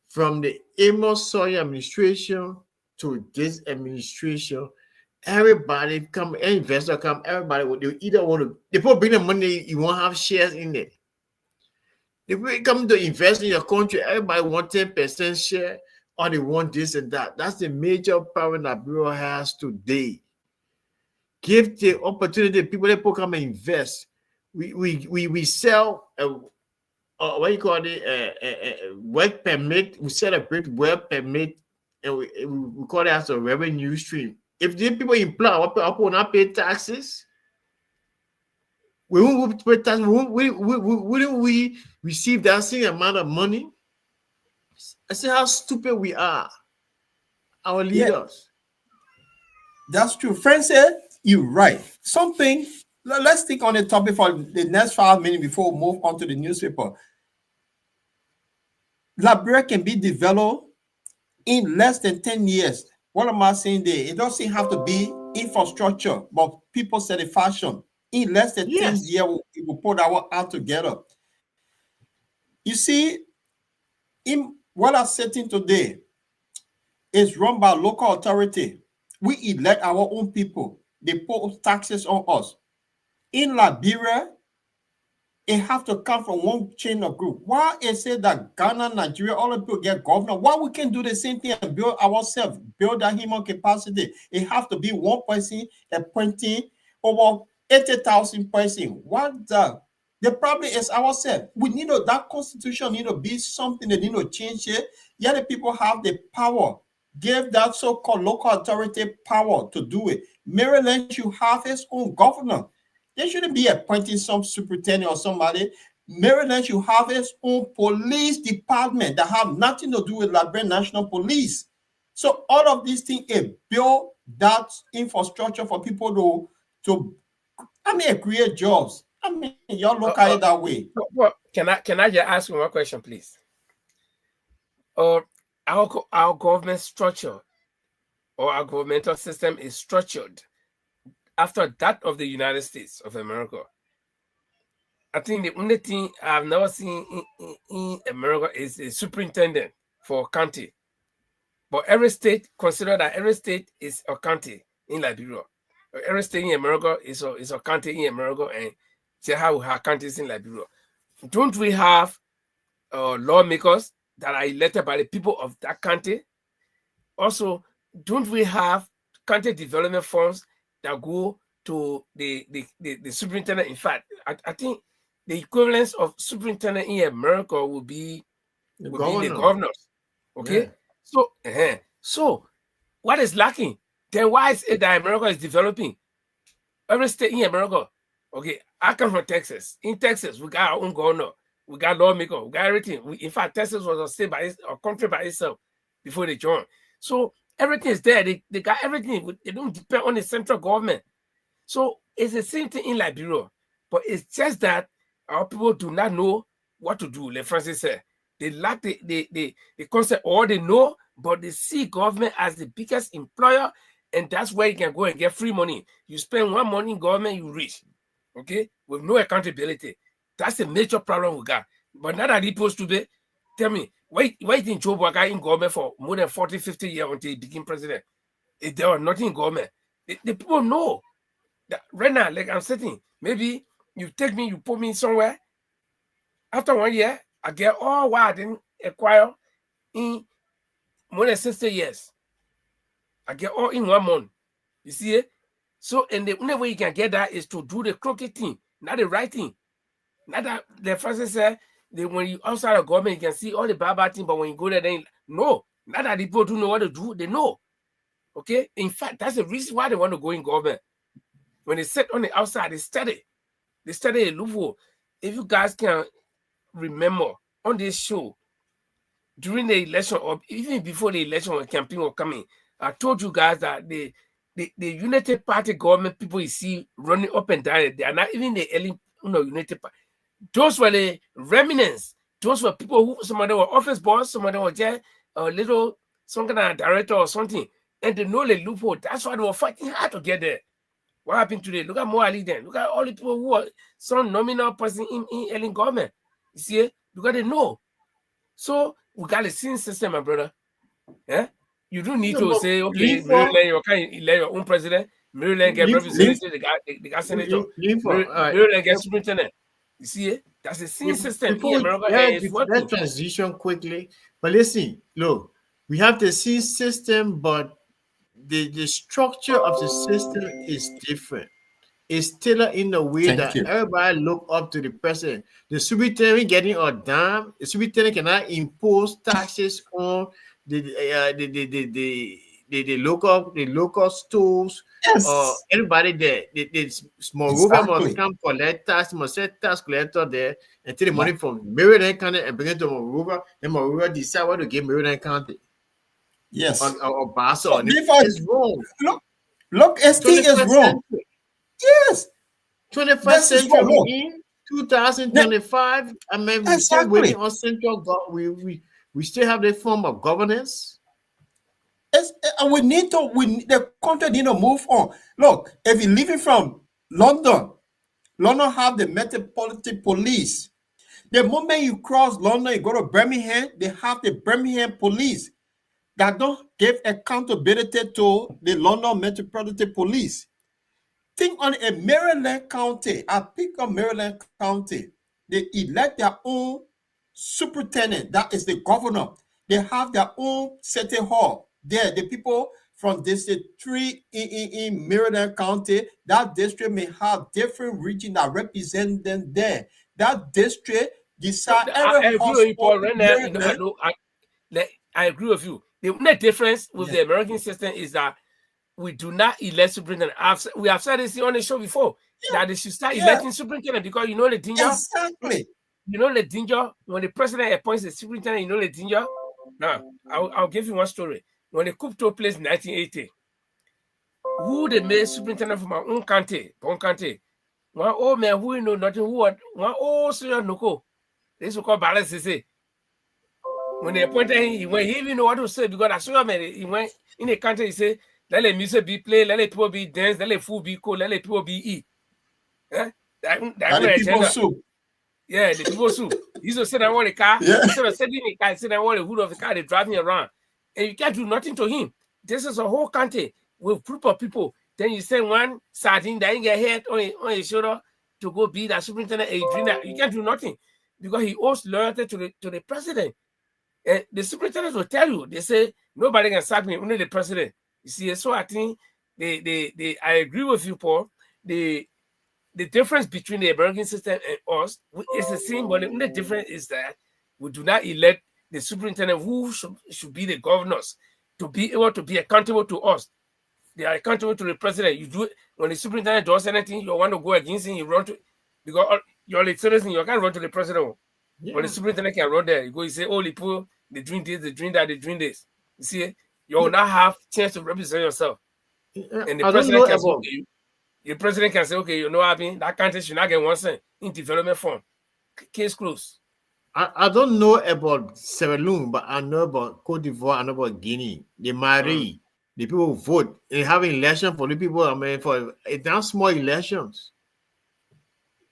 from the Amos Sawyer administration to this administration. Everybody come, any investor come, everybody they either want to, they put bring the money, you won't have shares in it. If we come to invest in your country, everybody want 10% share, or they want this and that. That's the major problem that Bureau has today. Give the opportunity people come and invest. We sell what you call it, work permit. We celebrate work permit, and we call it as a revenue stream. If the people employ, people will not pay taxes. We won't pay taxes. Wouldn't we receive that same amount of money? I see how stupid we are. Our leaders. Yeah, that's true. Friends said you're right. Something. Let's think on the topic for the next 5 minutes before we move on to the newspaper. Liberia can be developed in less than 10 years. What am I saying there? It doesn't have to be infrastructure, but people satisfaction. In less than 10 years, we will put our out together. You see, in what I'm setting today is run by local authority. We elect our own people. They put taxes on us. In Liberia, it have to come from one chain of group. Why is it that Ghana, Nigeria, all the people get governor? Why we can do the same thing and build ourselves, build that human capacity? It have to be one person appointing over 80,000 person. What the problem is ourselves. We need that constitution need to be something that need to change it. Yet the people have the power. Give that so-called local authority power to do it. Maryland should have its own governor. They shouldn't be appointing some superintendent or somebody. Maryland should have its own police department that have nothing to do with Liberian National Police. So all of these things, build that infrastructure for people to create jobs. I mean, y'all look at it that way. Well, can I just ask you one question, please? Our government structure or our governmental system is structured after that of the United States of America. I think the only thing I've never seen in America is a superintendent for county. But every state, consider that every state is a county in Liberia. Every state in America is a county in America, and see how we have counties in Liberia. Don't we have lawmakers that are elected by the people of that county? Also, don't we have county development funds that go to the superintendent? In fact, I think the equivalence of superintendent in America would be the governors. Okay, yeah. So what is lacking? Then why is it that America is developing? Every state in America. Okay, I come from Texas. In Texas, we got our own governor, we got lawmaker, we got everything. In fact, Texas was a state by a country by itself before they joined. So everything is there. They got everything. They don't depend on the central government. So it's the same thing in Liberia, but it's just that our people do not know what to do. Like Francis said, they lack the concept, or they know, but they see government as the biggest employer, and that's where you can go and get free money. You spend one money in government, you rich, okay, with no accountability. That's a major problem we got. But now that he supposed to be, tell me, why didn't Joe Biden in government for more than 40, 50 years until he became president? If there was nothing in government, the people know that right now, like I'm sitting, maybe you take me, you put me somewhere. After 1 year, I get all what I didn't acquire in more than 60 years. I get all in 1 month. You see it? So, and the only way you can get that is to do the crooked thing, not the right thing. Not that the first said that when you outside of government, you can see all the bad things, but when you go there, then no, not that people don't know what to do, they know. Okay? In fact, that's the reason why they want to go in government. When they sit on the outside, they study a loophole. If you guys can remember on this show, during the election, or even before the election when campaign was coming, I told you guys that the United Party government people you see running up and down, they are not even the early United Party. Those were the remnants. Those were people who, some of them were office boys, some of them were just a little, some kind of director or something. And they know the loophole. That's why they were fighting hard to get there. What happened today? Look at Mo Ali then. Look at all the people who are some nominal person in early government. You see it? Because they know. So we got the same system, my brother. Yeah? You don't need to say, okay, Maryland, you can elect your own president. Maryland get representative, they got senator. Maryland get superintendent. You see it? That's the same system in America. Let's transition quickly. But listen, look, we have the same system, but the structure of the system is different. It's tailored in the way everybody look up to the president. The superintendent getting a dime. The superintendent cannot impose taxes on the local stores. Yes. Everybody there. Moreover, must come collect tax. Must set tax collector there and take the money from Maryland County and bring it to Moreover. Then Moreover decide what to give Maryland County. Yes. Or Basel. It's wrong. Look, ST is wrong. Yes. 21st century in 2025. I mean, we still waiting on central government. We still have the form of governance. And the country need to move on. Look, if you're leaving from London have the Metropolitan Police. The moment you cross London, you go to Birmingham, they have the Birmingham Police that don't give accountability to the London Metropolitan Police. Think on a Maryland County. I pick up Maryland County. They elect their own superintendent. That is the governor. They have their own city hall. There, the people from District 3 in Maryland County, that district may have different regions that represent them there. That district decide every I agree with you. The only difference with the American system is that we do not elect superintendent. We have said this on the show before that they should start electing superintendent, because you know the danger. Exactly. You know the danger when the president appoints the superintendent. You know the danger. Now, I'll give you one story. When the coup took place in 1980, who they made superintendent from my own county, one old man who know nothing, one old senior Noko, this is called balance. When they appointed him, he even know what to say, because as soon as he went in the country, he said, let the music be played, let the people be dance, let the food be cold, let the people be eat. The people soup. Yeah, the people soup. You used to sit down on the car. Instead of sitting in the car, sit down on the hood of the car, they're driving around. And you can't do nothing to him. This is a whole country with a group of people. Then you send one sardine that ain't get hit on his shoulder to go be that superintendent, and you can't do nothing because he owes loyalty to the president. And the superintendent will tell you, they say nobody can sack me, only the president. You see, so I think I agree with you, Paul. The difference between the American system and us is the same, but the only difference is that we do not elect the superintendent who should be the governors to be able to be accountable to us. They are accountable to the president. You do it when the superintendent does anything, you want to go against him, you run to, because you're a citizen, you can't run to the president. Yeah. But the superintendent can run there. You go, you say, oh, people, they drink this, they drink that, they drink this. You see, you will not have chance to represent yourself. And the president can say, okay, the president can say, okay, you know what I mean? That country should not get 1 cent in development fund. Case closed. I don't know about Sierra Leone, but I know about Cote d'Ivoire, I know about Guinea. They marry, the people vote. They have an election for the people, I mean, for it's not small elections.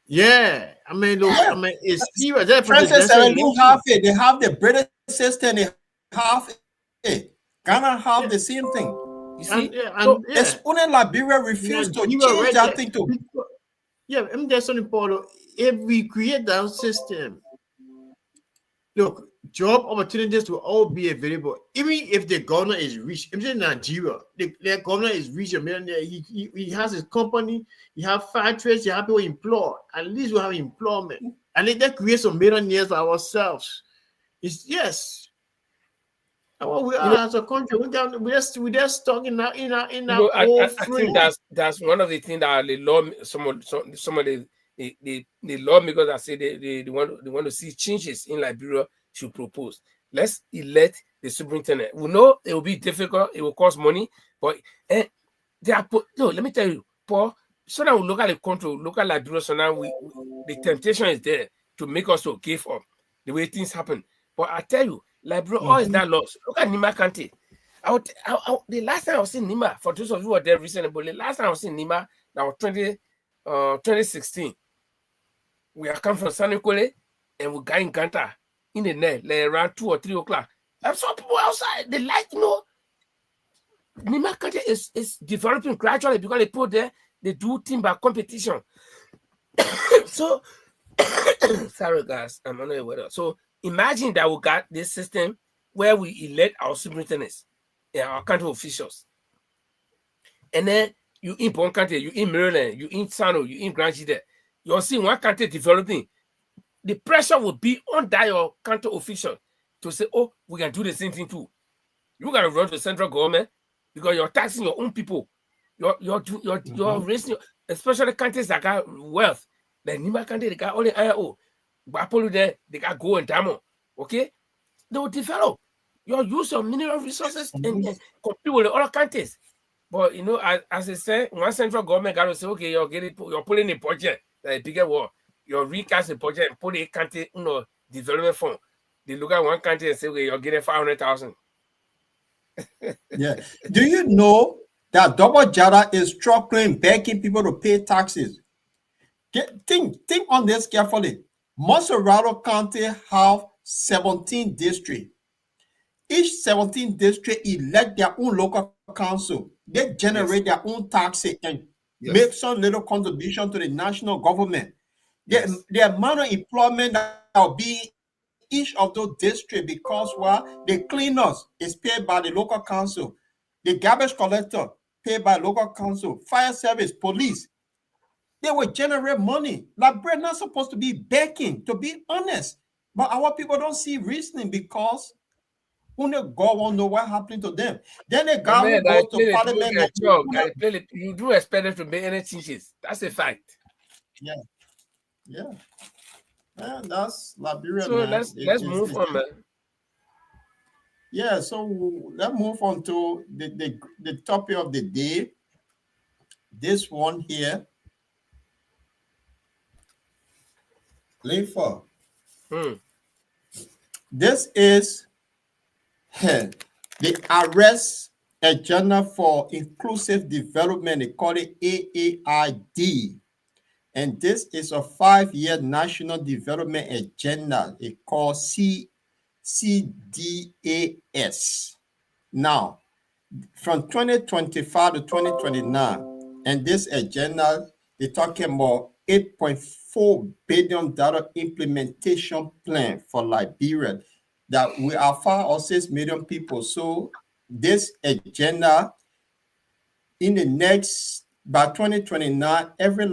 Yeah, I mean, look, I mean, it's serious. Sierra Leone have it. They have the British system. They have it. Ghana have the same thing. You see, it's only Liberia refused to change that thing to. Yeah, I mean, that's so important. If we create that system, look, job opportunities will all be available. Even if the governor is rich, I'm saying Nigeria, the governor is rich, a millionaire. He has his company, he have factories, he have people employed. At least we have employment, and let that create some millionaires for ourselves. It's yes. Well, we are as a country. We're just stuck in that. I think that's one of the things that the law. Some of the lawmakers that say they want to see changes in Liberia should propose. Let's elect the superintendent. We know it will be difficult. It will cost money, but let me tell you, Paul. So now we look at the country, look at Liberia. So now the temptation is there to make us to give up the way things happen. But I tell you, Liberia, all is that lost. Look at Nima County. The last time I was in Nima, for those of you who were there recently, but the last time I was in Nima, that was 2016. We have come from Sanikole and we got in Ganta in the night, like around 2 or 3 o'clock. And some people outside, they like, Nima County is developing gradually because they put there, they do timber competition. So, sorry guys, I'm on the weather. So, imagine that we got this system where we elect our superintendents and our county officials. And then you in one country, you in Maryland, you in Sano, you in Grand Gide. You'll see one country developing. The pressure will be on that your county official to say, oh, we can do the same thing too. You got to run to the central government because you're taxing your own people. You're raising, especially countries that got wealth. Like Nima country, they got only IO. Bapolu there, they got gold and diamond. Okay? They will develop. You'll use your mineral resources and compete with the other countries. But as I said, one central government got to say, okay, you're putting a budget, a bigger war. You recast the budget and put a country, development fund. They look at one country and say, okay, you're getting 500,000. Yeah. Do you know that Double Jada is struggling, begging people to pay taxes? Think on this carefully. Montserrado County have 17 districts. Each 17 district elect their own local council. They generate their own taxes and make some little contribution to the national government. The amount of employment that will be each of those districts, because the cleaners is paid by the local council, the garbage collector paid by local council, fire service, police. They will generate money. Liberia not supposed to be begging, to be honest. But our people don't see reasoning because only God won't know what happened to them. Then the guy who goes to parliament. You do expect them to make any changes. That's a fact. Yeah. That's Liberia. So let's move on, man. Yeah, so let's move on to the topic of the day. This one here. Linfa. This is the Arrest Agenda for Inclusive Development. They call it AAID. And this is a 5-year national development agenda. It's called CDAS. Now, from 2025 to 2029, and this agenda, they're talking about $8.4 billion implementation plan for Liberia, that we are 5 or 6 million people. So this agenda, in the next, by 2029, every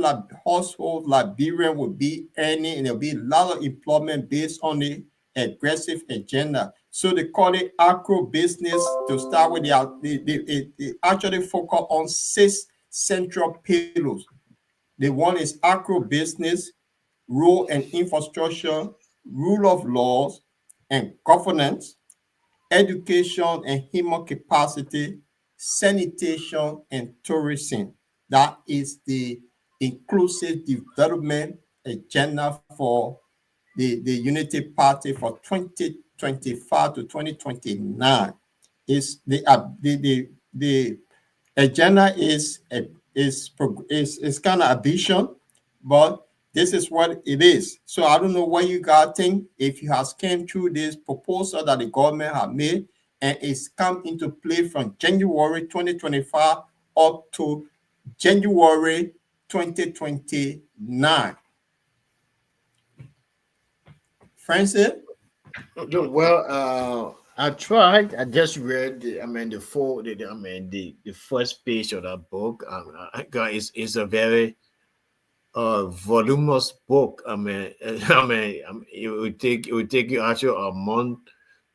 household Liberian will be earning, and there'll be a lot of employment based on the aggressive agenda. So they call it agro-business to start with. They actually focus on 6 central pillars. The one is agro-business, rural and infrastructure, rule of laws and governance, education and human capacity, sanitation, and tourism. That is the inclusive development agenda for the Unity Party for 2025 to 2029. Is the agenda is kind of ambition, but this is what it is. So I don't know what you guys think. If you have scanned through this proposal that the government have made, and it's come into play from January 2025 up to January 2029. Francis? Well, I tried. I just read. The first page of that book. It's a very voluminous book. It would take you actually a month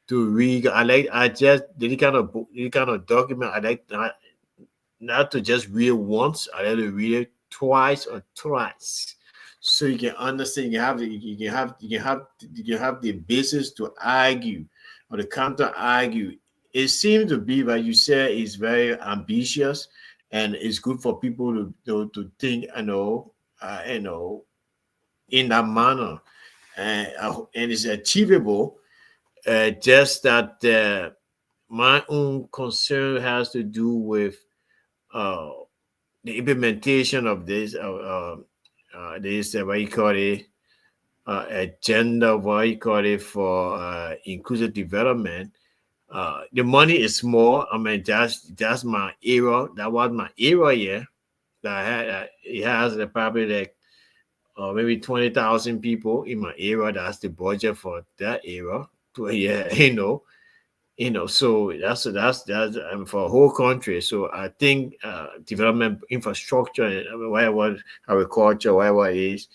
to read. I just the kind of document. I like not to just read once. I like to read it twice or thrice, so you can understand. You can have the basis to argue or to counter argue. It seems to be, like you said, is very ambitious, and it's good for people to think, in that manner, and it's achievable. Just that my own concern has to do with the implementation of this. This what you call it agenda, what you call it, for inclusive development. The money is small. That's my era. That was my era. Yeah, that I had. It has probably like maybe 20,000 people in my era. That's the budget for that era. Yeah, so that's for a whole country. So I think development infrastructure and whatever agriculture, whatever it is,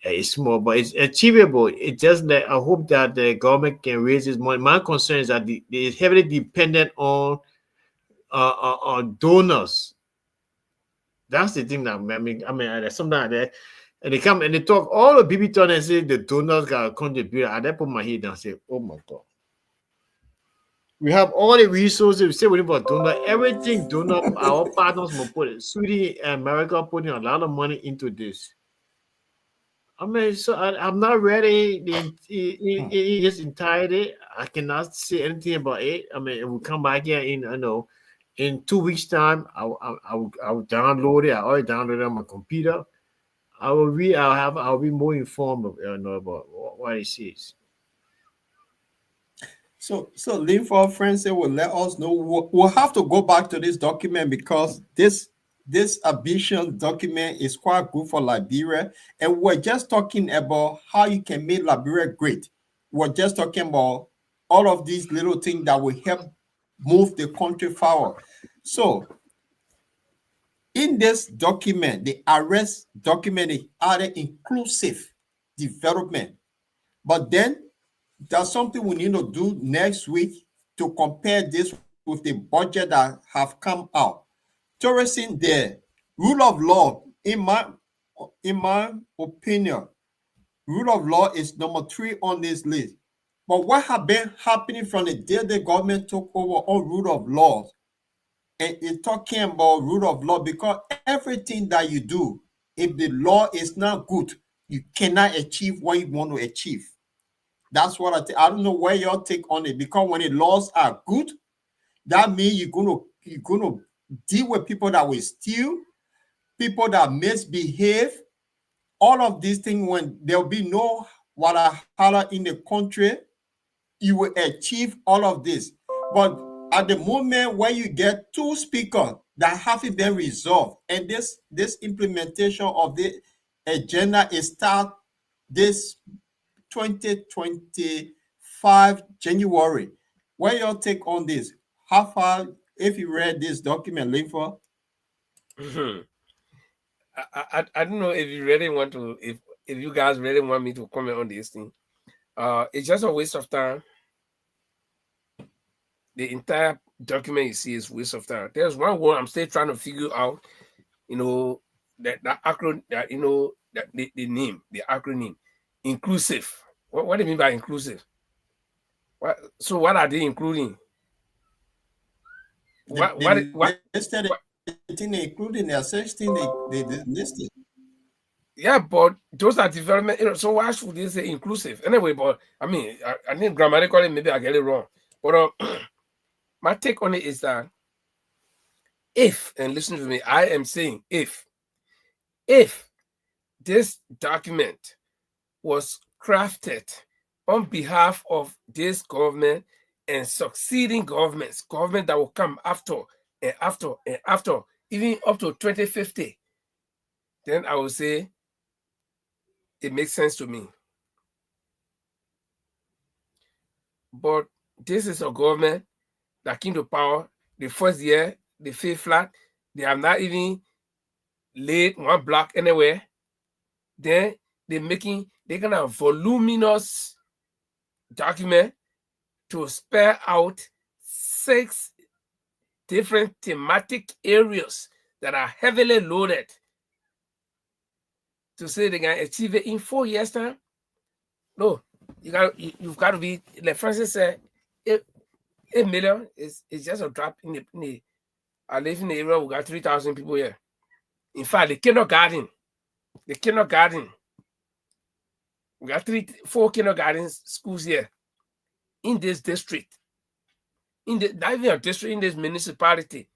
it's small, but it's achievable. It's just that I hope that the government can raise this money. My concern is that it's heavily dependent on donors. That's the thing that sometimes that, and they come and they talk all the people turn and say the donors got to contribute. And I put my head down and say, oh my God. We have all the resources. We say we about donor, everything donor, our partners will put it. Sweden and America putting a lot of money into this. So I'm not ready in its entirety. I cannot say anything about it. We'll come back here in 2 weeks' time. I'll download it. I already downloaded it on my computer. I will read. I'll be more informed about what it says. So Linford Francis will let us know. We'll have to go back to this document because this ambition document is quite good for Liberia, and we're just talking about how you can make Liberia great. We're just talking about all of these little things that will help move the country forward. So in this document, the arrest document is added inclusive development. But then there's something we need to do next week to compare this with the budget that have come out. Tourism there, rule of law, in my opinion, rule of law is number 3 on this list. But what have been happening from the day the government took over on rule of law? And it's talking about rule of law because everything that you do, if the law is not good, you cannot achieve what you want to achieve. That's what I think. I don't know where your take on it, because when the laws are good, that means you're gonna deal with people that will steal, people that misbehave, all of these things, when there'll be no Walhalla in the country, you will achieve all of this. But at the moment where you get two speakers that haven't been resolved, and this implementation of the agenda is start this 2025 January. What your take on this? How far, if you read this document, Linford? I don't know if you really want to, if you guys really want me to comment on this thing. It's just a waste of time. The entire document you see is waste of time. There's one word I'm still trying to figure out, the acronym, the name, the acronym, inclusive. What do you mean by inclusive? So what are they including? Including their 16, they listed. Yeah, but those are development. So why should they say inclusive? Anyway, but I mean, I think grammatically maybe I get it wrong. But my take on it is that if, and listen to me, I am saying if this document was crafted on behalf of this government and succeeding government that will come after and after and after, even up to 2050, then I would say it makes sense to me. But this is a government that came to power the first year, they fell flat. They have not even laid one block anywhere. Then they're gonna voluminous document to spell out 6 different thematic areas that are heavily loaded to say they can achieve it in 4 years time. No, you've got to be, like Francis said, 8 million is just a drop in the I live in the area, we got 3,000 people here. In fact, the kindergarten, we got 4 kindergarten schools here in this district. Not even a district, in this municipality,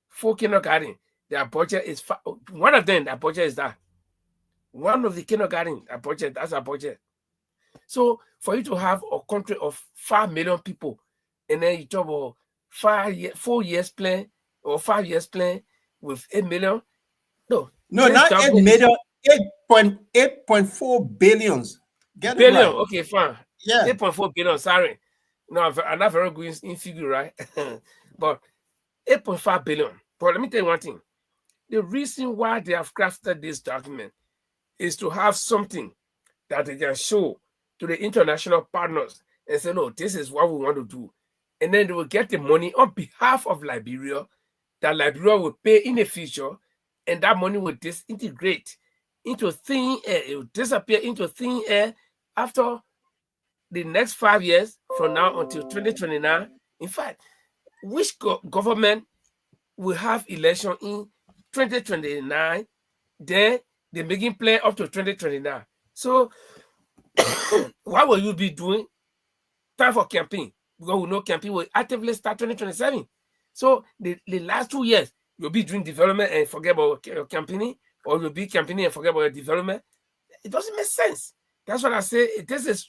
4 kindergarten. Their budget is one of them. Their budget is that. One of the kindergarten, a budget, that's a budget. So for you to have a country of 5 million people, and then you talk about 4 years plan or 5 years plan with 8 million. No, not 8 million, 8.4 billions. Get billion, right. Okay, fine. Yeah, 8.4 billion. Sorry, no, I'm not very good in figure, right? But 8.5 billion. But let me tell you one thing: the reason why they have crafted this document is to have something that they can show to the international partners and say, no, this is what we want to do. And then they will get the money on behalf of Liberia that Liberia will pay in the future, and that money will disintegrate into thin air. It will disappear into thin air after the next 5 years from now until 2029. In fact, which government will have election in 2029, then they begin playing up to 2029. So what will you be doing? Time for campaign. Because we know campaign will actively start 2027. So the last 2 years, you'll be doing development and forget about campaigning, or you'll be campaigning and forget about your development. It doesn't make sense. That's what I say. This is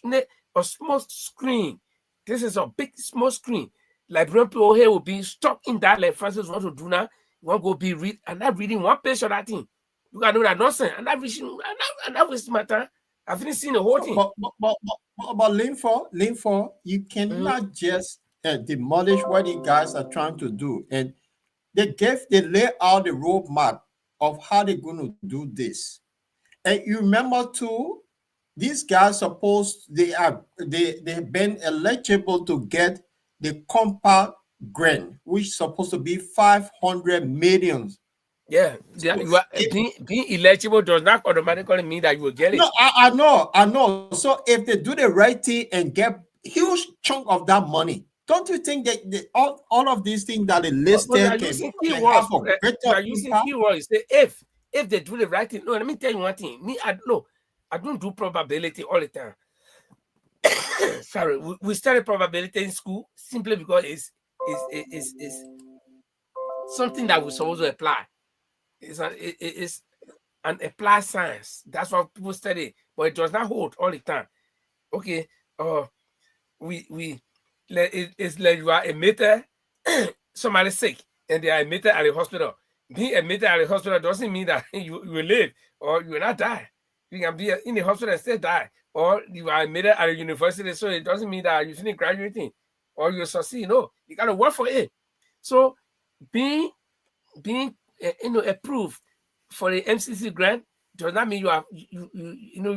a small screen. This is a big, small screen. Liberian people here will be stuck in that, like Francis wants to do now. You want to go I'm not reading one page of that thing. You gotta know that nonsense. I'm not wasting my time. I've finished seeing the whole thing. But Linford, you cannot just demolish what you guys are trying to do. And they lay out the roadmap of how they're going to do this. And you remember too, these guys they have been eligible to get the compact grant, which is supposed to be 500 million. Yeah, being eligible does not automatically mean that you will get it. No, I know. So if they do the right thing and get huge chunk of that money, don't you think that all of these things that they listed can have a greater keywords? If they do the right thing. No, let me tell you one thing. I don't do probability all the time. Sorry, we studied probability in school simply because it's something that we're supposed to apply. It's and applied science. That's what people study, but it does not hold all the time. Okay, it's like you are admitted, somebody's sick, and they are admitted at the hospital. Being admitted at the hospital doesn't mean that you will live or you will not die. You can be in the hospital and still die, or you are admitted at a university, so it doesn't mean that you finish graduating or you succeed. No, you got to work for it. So being approved for the MCC grant does not mean you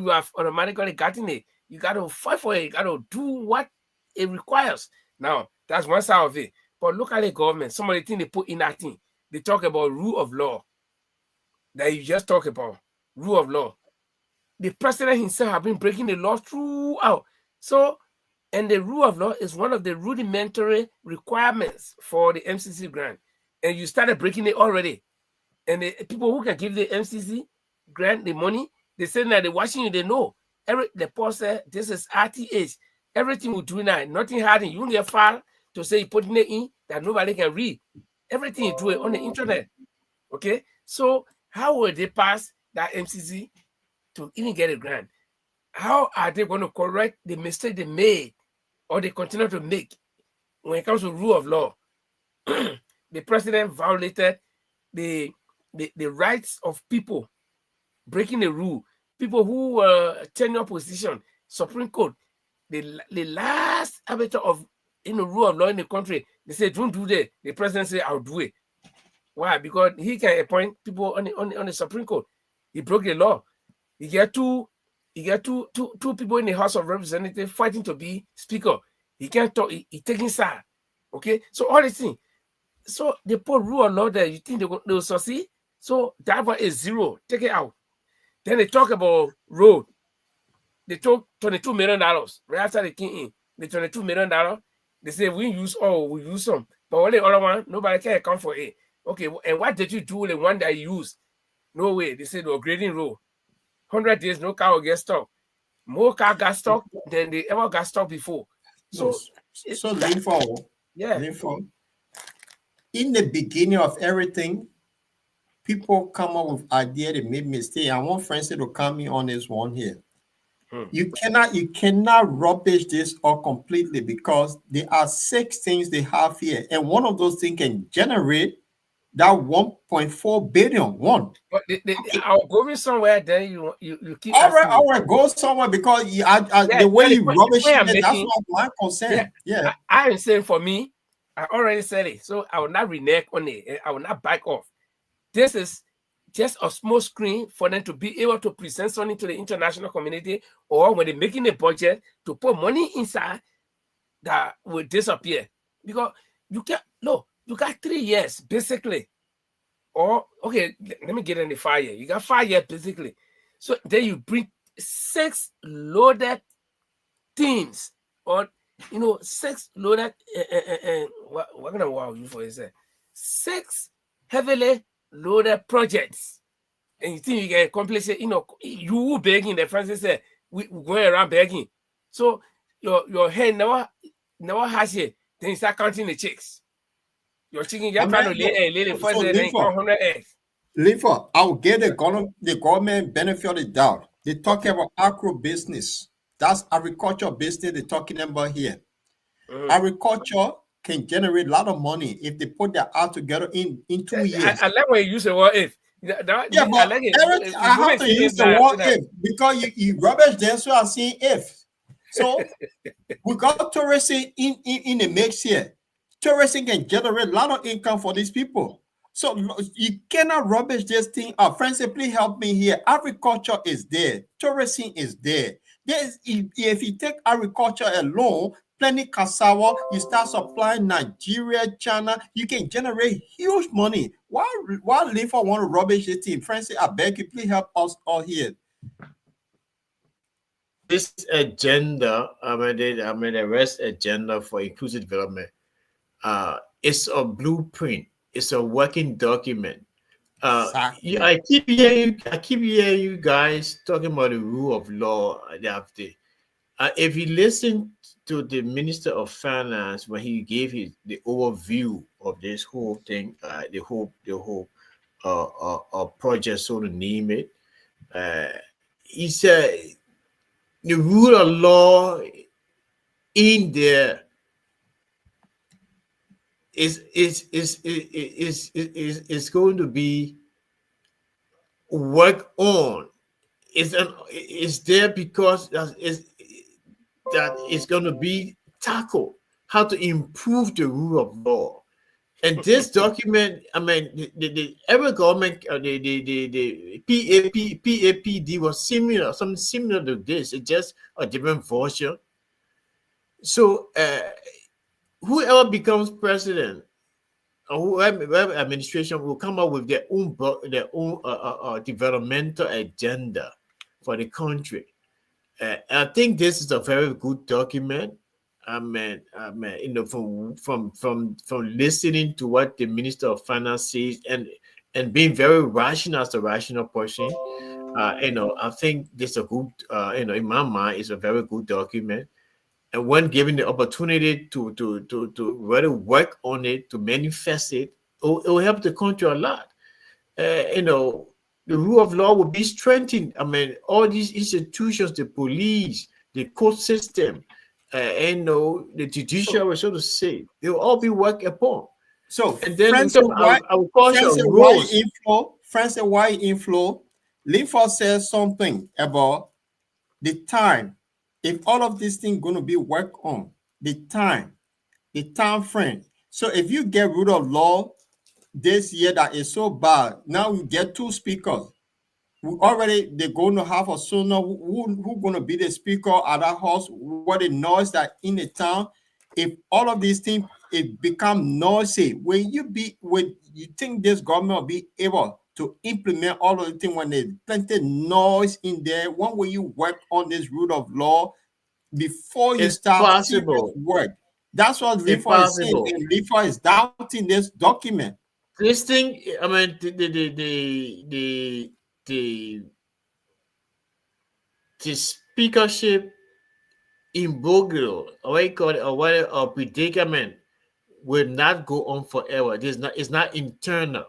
have automatically gotten it. You got to fight for it. You got to do what it requires. Now, that's one side of it. But look at the government. Some of the things they put in that thing. They talk about rule of law. That you just talk about. Rule of law. The president himself has been breaking the law throughout. So, and the rule of law is one of the rudimentary requirements for the MCC grant. And you started breaking it already. And the people who can give the MCC grant the money, they say that they're watching you, they know. The post said, this is RTH. Everything we do now, nothing hiding. You don't get file to say you putting it in that nobody can read. Everything you do it on the internet. Okay? So how will they pass that MCC to even get a grant? How are they going to correct the mistake they made or they continue to make when it comes to rule of law? The president violated the rights of people, breaking the rule. People who were tenure position, Supreme Court, the last arbiter of rule of law in the country, they say don't do that. The president say I'll do it. Why? Because he can appoint people on the Supreme Court. He broke the law. He get two people in the House of Representatives fighting to be speaker. He can't talk. He taking side. Okay, so all these things. So they put rule of law there. You think they will succeed? So that one is zero. Take it out. Then they talk about road. They took $22 million right after they came in. The $22 million, they say we use all, we use some. But all the other one, nobody can account for it. Okay, and what did you do with the one that you used? No way. They said they were grading road. 100 days, no car will get stuck. More car got stuck than they ever got stuck before. So Linford, in the beginning of everything, people come up with idea, they made mistake. I want Francis to come in on this one here. You cannot rubbish this all completely because there are 6 things they have here, and one of those things can generate that 1.4 billion. But I'll go somewhere. Then you keep. All right, go somewhere because the way you rubbish it, that's not my concern. Yeah. I am saying for me, I already said it, so I will not renege on it. I will not back off. This is just a small screen for them to be able to present something to the international community, or when they're making a budget to put money inside that will disappear. Because you got 3 years basically. Or okay, let me get in the 5 years. You got 5 years basically. So then you bring 6 loaded teams, or 6 loaded what kind of wow you for is 6 heavily loaded projects, and you think you can accomplish it? You begging. The Francis said we going around begging. So your head never has it. Then you start counting the chicks. Your chicken just trying to lay the first day, then 100 eggs. Linford, I'll get the government benefit of the doubt. They talk about agro business. That's agriculture business they're talking about here. Agriculture can generate a lot of money if they put their art together in 2 years. I like when you use the word if. But I have to use the word if because you rubbish there, so I'm saying if. So we got tourism in the mix here. Tourism can generate a lot of income for these people. So you cannot rubbish this thing up. Friends, please help me here. Agriculture is there. Tourism is there. If you take agriculture alone, plenty cassava, you start supplying Nigeria, China, you can generate huge money. Why Linford want to rubbish this thing? Friends, I beg you, please help us all here. This agenda, the rest agenda for inclusive development, it's a blueprint. It's a working document. Exactly. I keep hearing you guys talking about the rule of law. If you listen to the Minister of Finance when he gave the overview of this whole thing, the whole project, so to name it, he said the rule of law in there is going to be worked on. It's there because it's going to be tackled, how to improve the rule of law. And this document, I mean, the every government, the PAPD was similar, something similar to this. It's just a different version. So whoever becomes president or whoever administration will come up with their own developmental agenda for the country. I think this is a very good document. I mean, you know, from listening to what the Minister of Finance says and being very rational as a rational person, you know, I think this is a good, you know, in my mind, it's a very good document. And when given the opportunity to really work on it, to manifest it, it will help the country a lot. You know, the rule of law will be strengthened. I mean, all these institutions, the police, the court system, and the judiciary, so to say, they will all be worked upon. So, and then Francis, why inflow? Linford says something about the time. If all of these things going to be worked on, the time frame. So, if you get rule of law this year that is so bad, now you get 2 speakers. They're going to have a sooner who going to be the speaker at that house, what the noise that in the town. If all of these things it become noisy, when you think this government will be able to implement all of the things when there's plenty noise in there? When will you work on this rule of law before you start serious work? That's what Linford is saying. And Linford is doubting this document. This thing, I mean, the speakership in Boglo, or predicament, will not go on forever. It's not internal.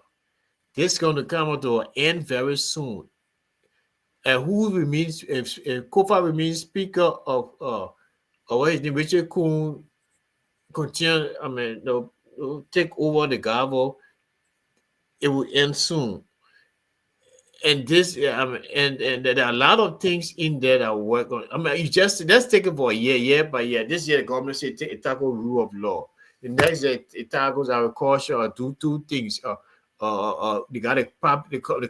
This is going to come to an end very soon. And who remains, if Kofa remains speaker of what his name, Richard Kuhn, continue, I mean, take over the gavel, it will end soon. And this, and there are a lot of things in there that work on. I mean, let's take it for a year by year. This year, the government said it tackles rule of law. The next year, it tackles agriculture or do 2 things. They got the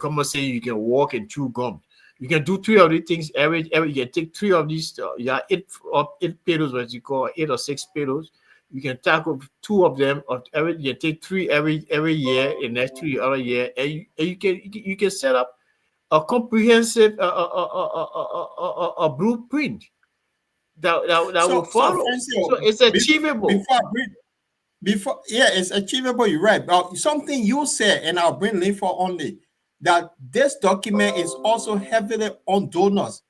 government say you can walk and chew gum. You can do 3 of these things every. You can take 3 of these. 8 pillows, what you call 8 or 6 pillows. You can tackle 2 of them. You can take 3 every year, and next 3 other year, and you can set up a comprehensive a blueprint that will follow. So it's achievable. It's achievable. You're right. But something you said, and I'll bring Linford only, that this document is also heavily on donors.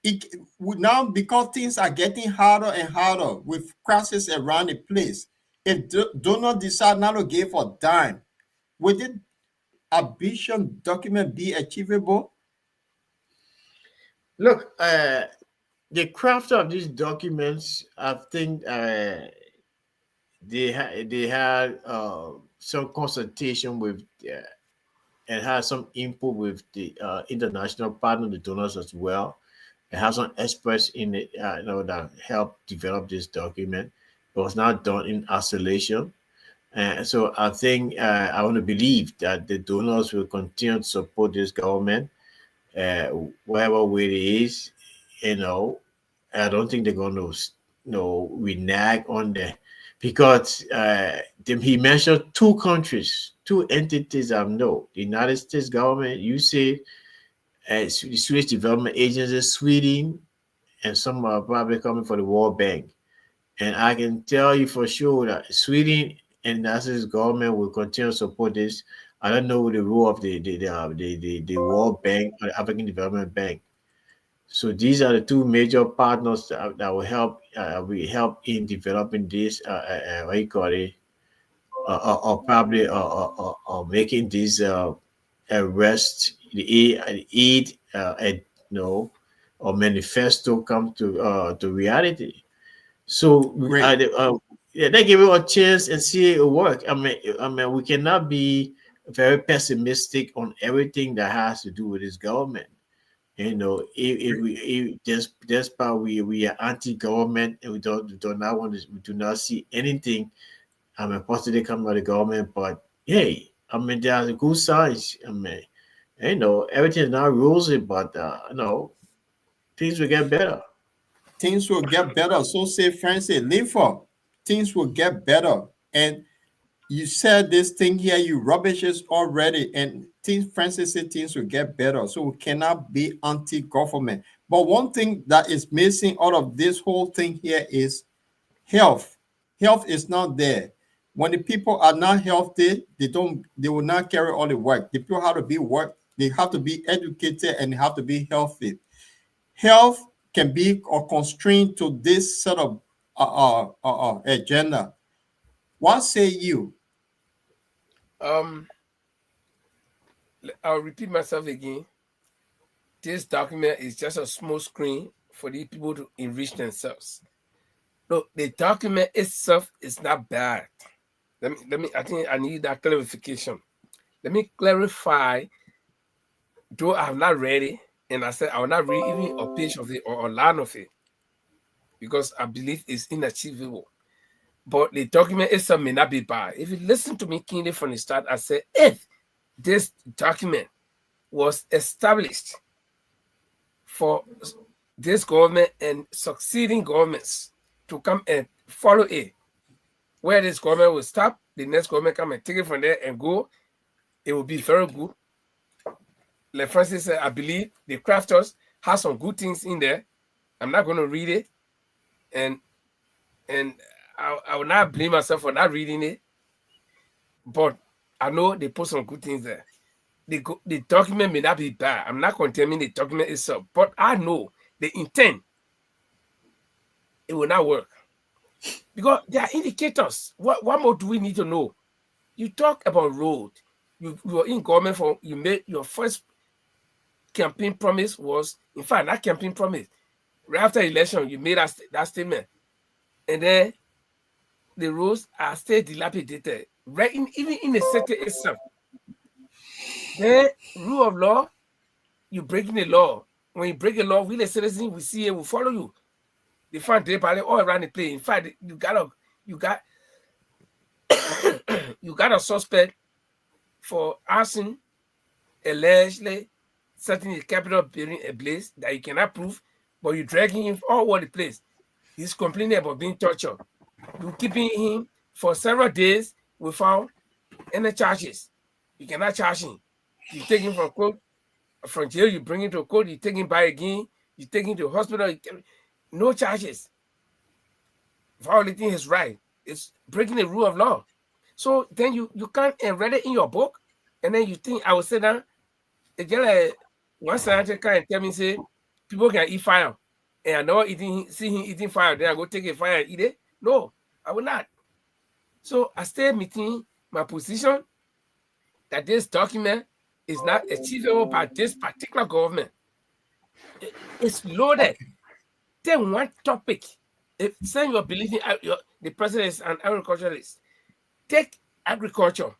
It now, because things are getting harder and harder with crisis around the place, if donors decide not to give a dime, would it ambition document be achievable? Look, the craft of these documents, I think they had some consultation with and had some input with the international partner, the donors as well. It has some experts in it, that helped develop this document. It was not done in isolation. So I think I want to believe that the donors will continue to support this government, wherever way it is. I don't think they're going to, renege on that, because he mentioned 2 countries, 2 entities I know: the United States government, USAID, the Swedish Development Agency, Sweden, and some are probably coming for the World Bank. And I can tell you for sure that Sweden and the United States government will continue to support this. I don't know the role of the World Bank or the African Development Bank. So these are the 2 major partners that will help. We help in developing this. Or probably making this arrest the aid, or manifesto come to reality. So they give it a chance and see it work. I mean, we cannot be very pessimistic on everything that has to do with this government. If just part we are anti-government and we do not see anything positive come out of the government. But hey, there are good signs. Everything is not rosy, but things will get better. Things will get better. So say Francis, Linford, things will get better. And you said this thing here, you rubbishes already, and Francis said things will get better. So we cannot be anti-government. But one thing that is missing out of this whole thing here is health. Health is not there. When the people are not healthy, they will not carry all the work. The people have to be they have to be educated and they have to be healthy. Health can be a constraint to this sort of agenda. What say you? I'll repeat myself again. This document is just a small screen for the people to enrich themselves. Look, the document itself is not bad. Let me. I think I need that clarification. Let me clarify. Though I have not read it, and I said I will not read even a page of it or a line of it, because I believe it's inachievable. But the document itself may not be bad. If you listen to me keenly from the start, I said if this document was established for this government and succeeding governments to come and follow it, where this government will stop, the next government come and take it from there and go, it will be very good. Like Francis said, I believe the crafters have some good things in there. I'm not going to read it, and I will not blame myself for not reading it, but I know they put some good things there. The document may not be bad. I'm not condemning the document itself, but I know the intent. It will not work because there are indicators. What more do we need to know? You talk about road. You were in government for, you made your first campaign promise was, in fact, that campaign promise, right after election, you made that statement. And then the roads are still dilapidated, right? Even in the sector itself. Then rule of law, you breaking the law. When you break a law, we the citizens, we see it, we follow you. They find dead body all around the place. In fact, you got a suspect for arson, allegedly setting the Capitol building ablaze that you cannot prove, but you're dragging him all over the place. He's complaining about being tortured. You're keeping him for several days without any charges. You cannot charge him. You take him from court, from jail, you bring him to court, you take him back again, you take him to the hospital, no charges. Violating his right. It's breaking the rule of law. So then you can't read it in your book, and then you think I will sit down. Again, one senator come and tell me, say, people can eat fire. And I know see him eating fire, then I go take a fire and eat it. No, I will not. So I stay meeting my position that this document is not achievable by this particular government. It's loaded. Take one topic. If say you're believing the president is an agriculturalist, take agriculture.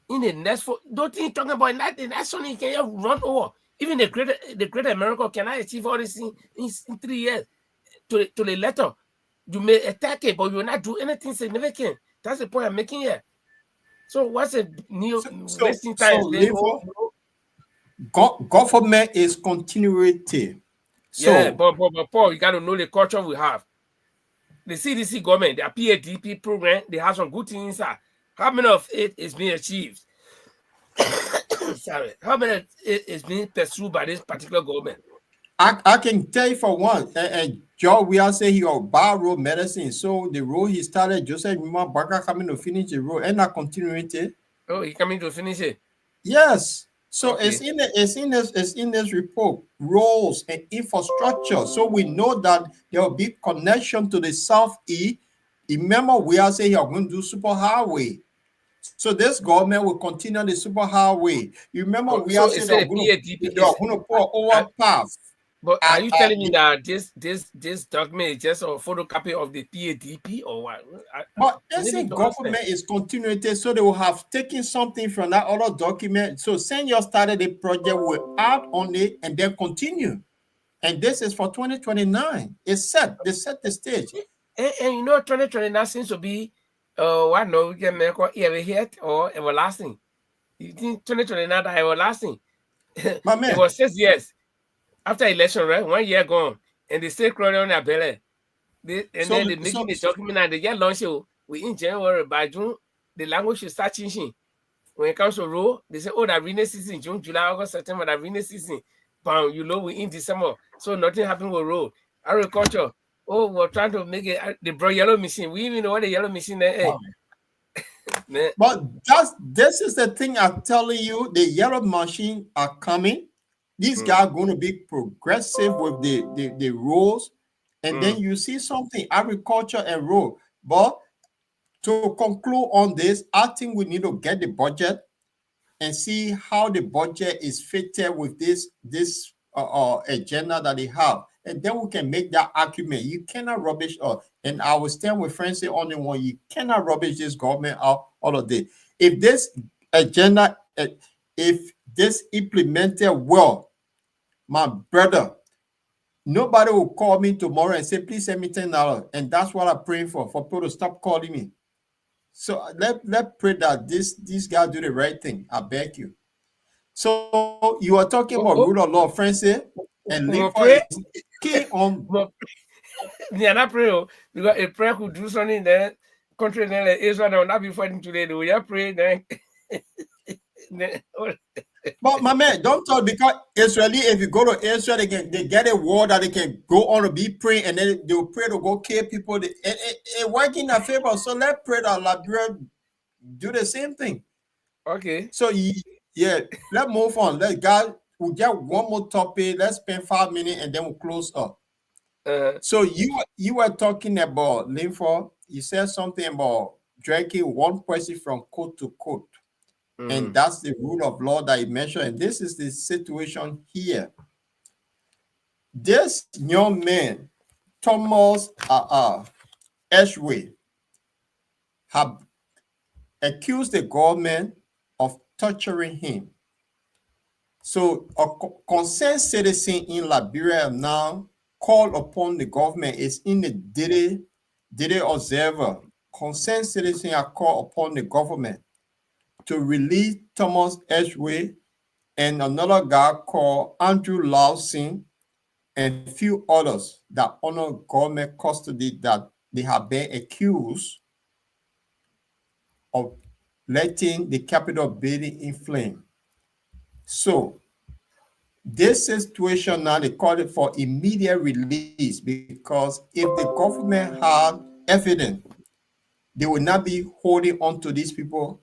In the next don't think talking about nothing. That's only can you run over. Even the great America cannot achieve all this in 3 years. To the letter, you may attack it, but you will not do anything significant. That's the point I'm making here. So what's a new wasting time? Government is continuity. So, yeah, but Paul, you got to know the culture we have. The CDC government, their PADP program, they have some good things inside. How many of it is being achieved? Sorry. How many of it is being pursued by this particular government? I can tell you for one, Joe, we are saying he got bar road medicine. So the road he started, Joseph Numa Baga coming to finish the road and not continuity. Oh, he coming to finish it? Yes. So okay. It's in this report, roads and infrastructure. So we know that there will be connection to the southeast. Remember, we are saying you're going to do super highway. So this government will continue the superhighway. You remember we so are saying they're going to pour overpass. But are you telling me that this document is just a photocopy of the PADP or what? But this government is continuity, so they will have taken something from that other document. So Senior started the project, will add on it and then continue. And this is for 2029. It's set. They set the stage. And you know, 2029 seems to be what no we can make ever hit or everlasting. You think 2029 that everlasting? My man. It was 6 years after election, right? 1 year gone, and they still crawling on their belly. Then they making the document and they get launched. We in January, by June, the language should start changing. When it comes to road, they say, oh, that rainy season, June, July, August, September, that rainy season. Bam, you know, we in December. So nothing happened with road. Agriculture. Oh, we're trying to make it the bro yellow machine. We even know what the yellow machine there is. But this is the thing I'm telling you. The yellow machine are coming. These guys are going to be progressive with the rules. And then you see something, agriculture and road. But to conclude on this, I think we need to get the budget and see how the budget is fitted with this agenda that they have. And then we can make that argument. You cannot rubbish us. And I will stand with Francis on the one. You cannot rubbish this government out all of this. If this agenda, if this implemented well, my brother, nobody will call me tomorrow and say, please send me $10. And that's what I'm praying for people to stop calling me. So let's pray that these guys do the right thing. I beg you. So you are talking about rule of law, Francis, and Lincoln is key on. Yeah, not pray because a prayer could do something in the country like Israel will not be fighting today. They will pray then. But my man, don't talk because Israeli, if you go to Israel, they get a war that they can go on to be praying and then they will pray to go kill people. It work in their favor. So let's pray that Liberia do the same thing. Okay. So yeah, let's move on. We'll get one more topic. Let's spend 5 minutes and then we'll close up. So you were talking about Linford. You said something about dragging one person from court to court. And that's the rule of law that you mentioned. And this is the situation here. This young man, Thomas Edgeworth, have accused the government of torturing him. So a concerned citizen in Liberia now called upon the government. Is in the Daily Observer. Concerned citizen are called upon the government to release Thomas Edgeworth and another guy called Andrew Lawson and a few others that under government custody that they have been accused of letting the Capitol building in flame. So this situation now, they call it for immediate release because if the government had evidence, they will not be holding on to these people.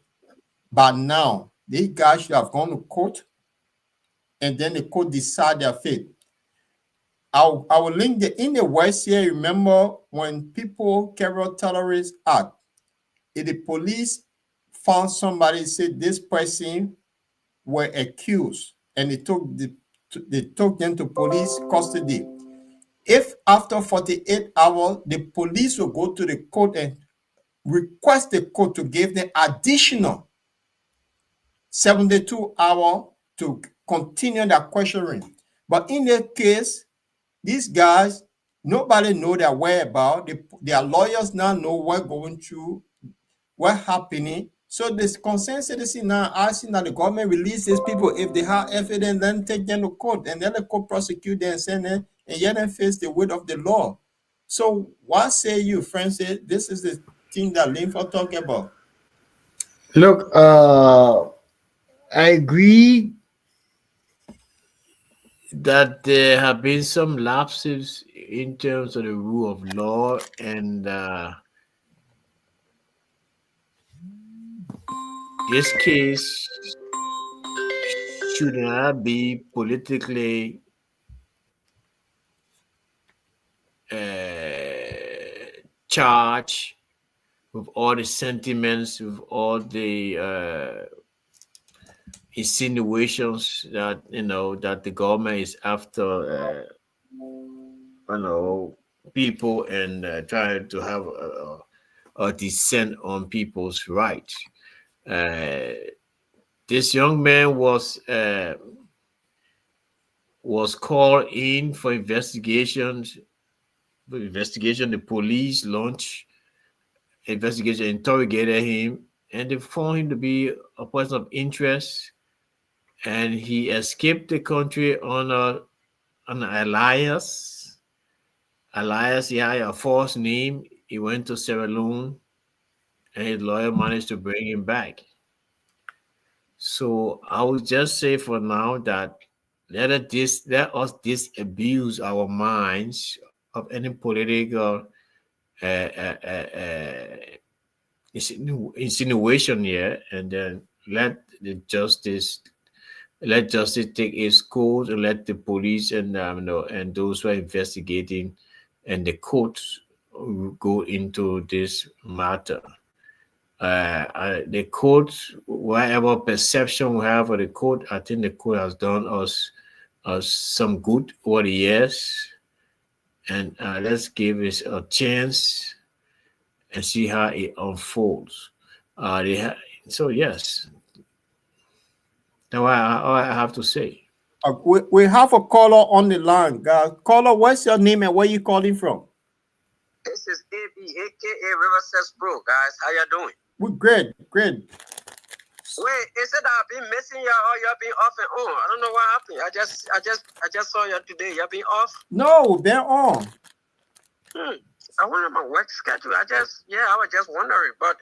But now, these guys should have gone to court and then the court decide their fate. I will link in the West here. Remember when people carry out terrorist act, if the police found somebody, said this person were accused and they took them to police custody. If after 48 hours, the police will go to the court and request the court to give them additional 72 hours to continue their questioning. But in that case, these guys, nobody know their whereabouts. Their lawyers now know what's going through, what's happening. So this concerned citizen now asking that the government release these people. If they have evidence, then take them to court and then the court prosecute them and send them and let them face the weight of the law. So what say you, Francis? This is the thing that Linford talking about. Look, I agree that there have been some lapses in terms of the rule of law, and this case should not be politically charged with all the sentiments, with all the insinuations that that the government is after people and trying to have a descent on people's rights. This young man was called in for investigations. The police launched investigation, interrogated him, and they found him to be a person of interest. And he escaped the country on an alias. He had a false name. He went to Sierra Leone, and his lawyer managed to bring him back. So I would just say for now that let us disabuse our minds of any political insinuation here, and then let justice take its course, and let the police and those who are investigating and the courts go into this matter. The court, whatever perception we have of the court, I think the court has done us some good over the years, and let's give it a chance and see how it unfolds. So yes, that's what I have to say. We have a caller on the line. Caller, what's your name and where you calling from? This is AB, aka Riverside Pro, guys. How you doing? We're great. Wait, is it that I've been missing y'all or y'all been off and on? I don't know what happened. I just saw y'all today. Y'all been off? No, they're on. I wonder my work schedule. I was just wondering. But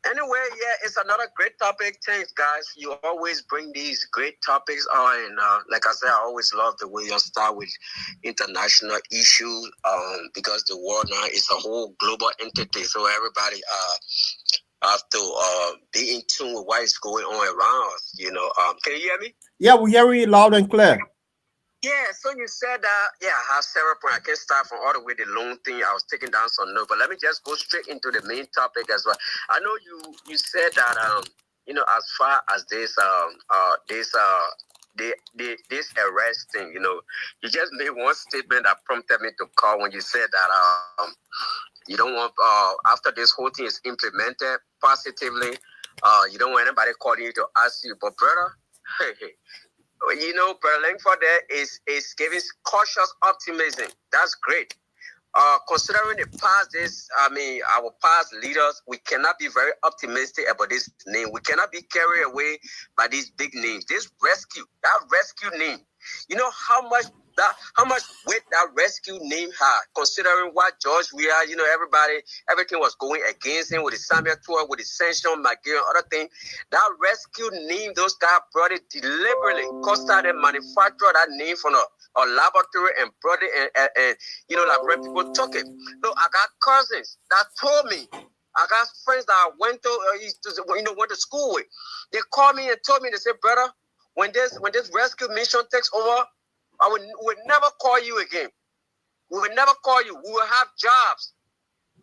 anyway, it's another great topic. Thanks, guys. You always bring these great topics on. And like I said, I always love the way you start with international issues because the world now is a whole global entity. So everybody have to be in tune with what is going on around us. Can you hear me? Yeah, we hear you loud and clear. Yeah, so you said that, I have several points. I can start from all the way the loan thing. I was taking down some notes, but let me just go straight into the main topic as well. I know you said that, as far as this arrest thing, you just made one statement that prompted me to call when you said that you don't want, after this whole thing is implemented positively, you don't want anybody calling you to ask you, but brother, hey. Brother Langford there is giving cautious optimism. That's great. Considering the past, our past leaders, we cannot be very optimistic about this name. We cannot be carried away by these big names. That rescue name. You know how much weight that rescue name had, considering what George Weah, everything was going against him with the Samuel tour, with the sanction, McGill, other thing. That rescue name, those guys brought it deliberately, started manufacture that name from a laboratory and brought it, and like when people took it. Look, I got cousins that told me, I got friends that I went to school with. They called me and told me, they said, brother, when this rescue mission takes over, I would never call you again. We will never call you. We will have jobs.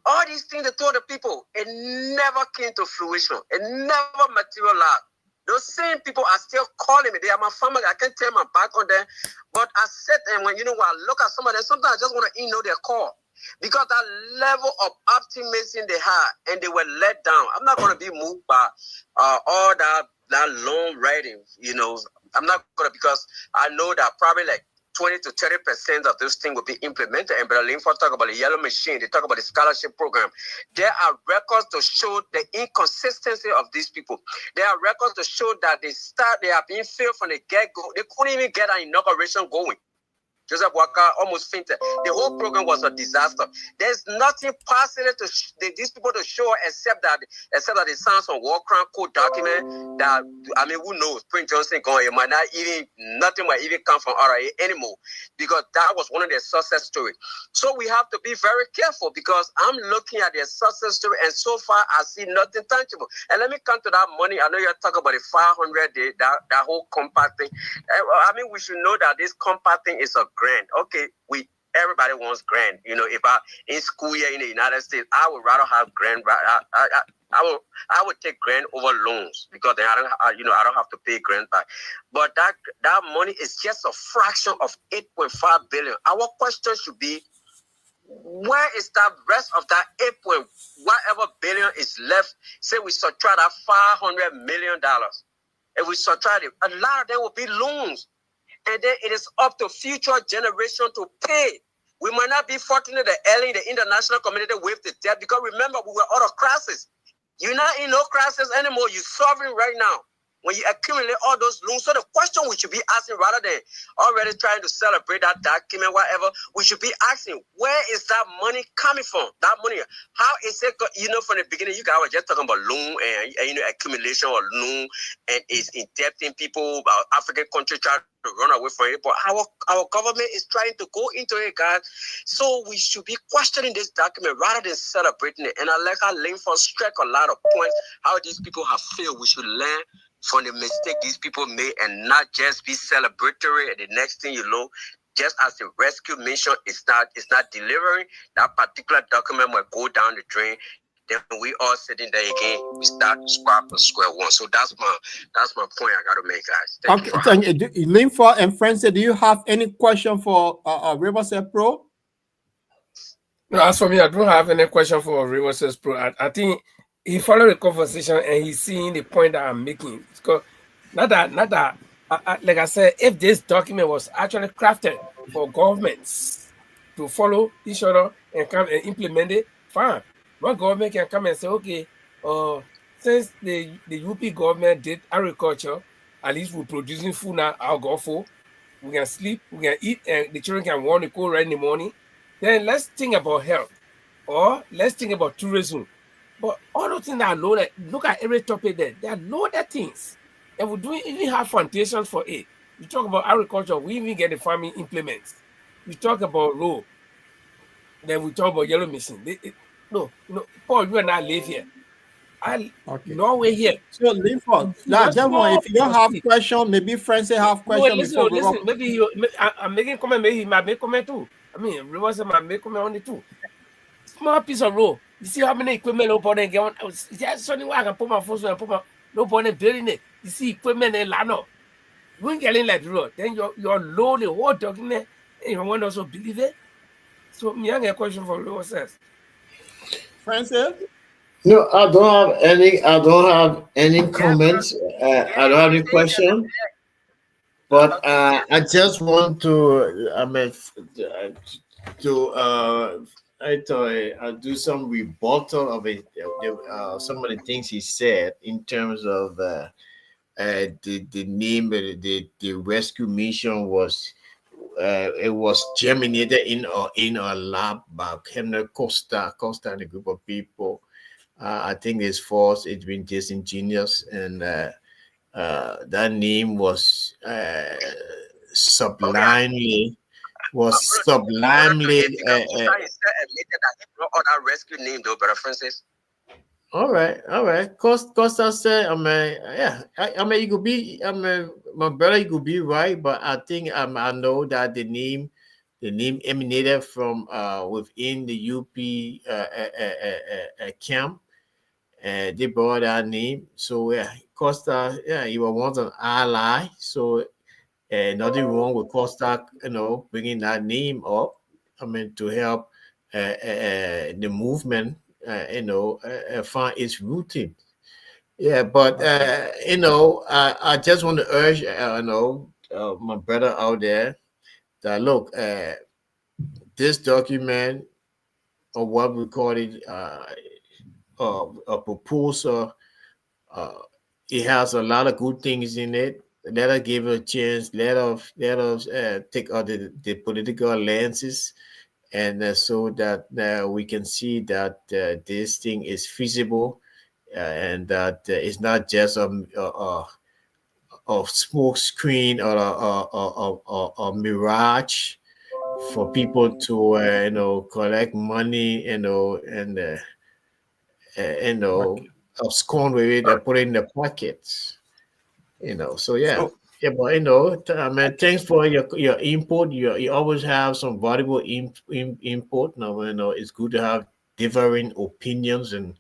All these things they told the people, it never came to fruition. It never materialized. Those same people are still calling me. They are my family. I can't turn my back on them. But I said, and when I look at some of them, sometimes I just want to ignore their call. Because that level of optimism they had, and they were let down. I'm not going to be moved by all that long writing, I'm not going to, because I know that probably like 20 to 30% of this thing will be implemented. And Brother Linford talk about the yellow machine. They talk about the scholarship program. There are records to show the inconsistency of these people. There are records to show that they are being failed from the get-go. They couldn't even get an inauguration going. Joseph Walker almost fainted. The whole program was a disaster. There's nothing possible to these people to show except that they signed some War Crime Code document that, who knows, Prince Johnson going, it might not even, nothing might even come from RIA anymore, because that was one of their success stories. So we have to be very careful, because I'm looking at their success story, and so far I see nothing tangible. And let me come to that money. I know you're talking about the 500, that whole compact thing. We should know that this compact thing is a grant. Okay, Everybody wants grant. You know, if I in school here in the United States, I would rather have grant. I would take grant over loans because then I don't have to pay grant back. But that money is just a fraction of 8.5 billion. Our question should be, where is that rest of that 8 whatever billion is left? Say we subtract that $500 million. If we subtract it, a lot of them will be loans. And then it is up to future generations to pay. We might not be fortunate that early in the international community with the debt, because remember, we were out of crisis. You're not in no crisis anymore. You're sovereign right now. When you accumulate all those loans, so the question we should be asking, rather than already trying to celebrate that document, whatever, we should be asking, where is that money coming from? That money, how is it? You know, from the beginning, you guys were just talking about loan and accumulation of loan, and it's indebting people. African countries try to run away from it, but our government is trying to go into it, guys. So we should be questioning this document rather than celebrating it. And I like how Linford struck a lot of points, how these people have failed. We should learn from the mistake these people made and not just be celebratory. And the next thing you know, just as the rescue mission is not delivering, that particular document will go down the drain. Then we all sitting there again, we start scrap from square one. So that's my point I gotta make, guys. Thank you. Linford and Francis, do you have any question for Riverside Pro? No, as for me, I don't have any question for Riverside Pro. I think he followed the conversation and he's seeing the point that I'm making. Because not that like I said, if this document was actually crafted for governments to follow each other and come and implement it, fine. One government can come and say, okay, since the UP government did agriculture, at least we're producing food now, I'll go for. We can sleep, we can eat, and the children can want to go right in the morning. Then let's think about health, or let's think about tourism. But all those things that are loaded, look at every topic there. They are loaded things. And we even have foundations for it. We talk about agriculture, we even get the farming implements. We talk about road. Then we talk about yellow machine. No, Paul, you and I live here. Norway here. So Linford, if you don't have question, maybe Francis have question. Listen, maybe I'm making comment, maybe he might make comment too. I mean, Riverside might make comment on it too. Small piece of road. You see how many equipment no point in get on? Just something where I can put my phone and put my no point in building it. You see equipment in Lano. When getting like the road, then you're low the whole document and you want also believe it. So me have a question for Riverside. Francis? No, I don't have any comments. I don't have any question. But I just want to do some rebuttal of it. Some of the things he said in terms of the name, the rescue mission was it was germinated in a lab by Henry Costa and a group of people. I think it's false. It's been disingenuous, and that name was sublimely. Rescue name though, Brother Francis. All right. Costa said, you could be, my brother, you could be right, but I think I know that the name emanated from within the UP camp. They brought that name. So Costa, he was once an ally. So nothing wrong with Costa, bringing that name up. To help the movement, find its rooting. Yeah, but I just want to urge, my brother out there that look, this document, or what we call it, a proposal, it has a lot of good things in it. Let us give it a chance. Let us take out the political lenses, and so that we can see that this thing is feasible, and that it's not just a smoke screen or a mirage for people to collect money, abscond with it and put it in the pockets. So yeah. Yeah, but you know, man, thanks for your input. You always have some valuable input. Now, you know, it's good to have differing opinions and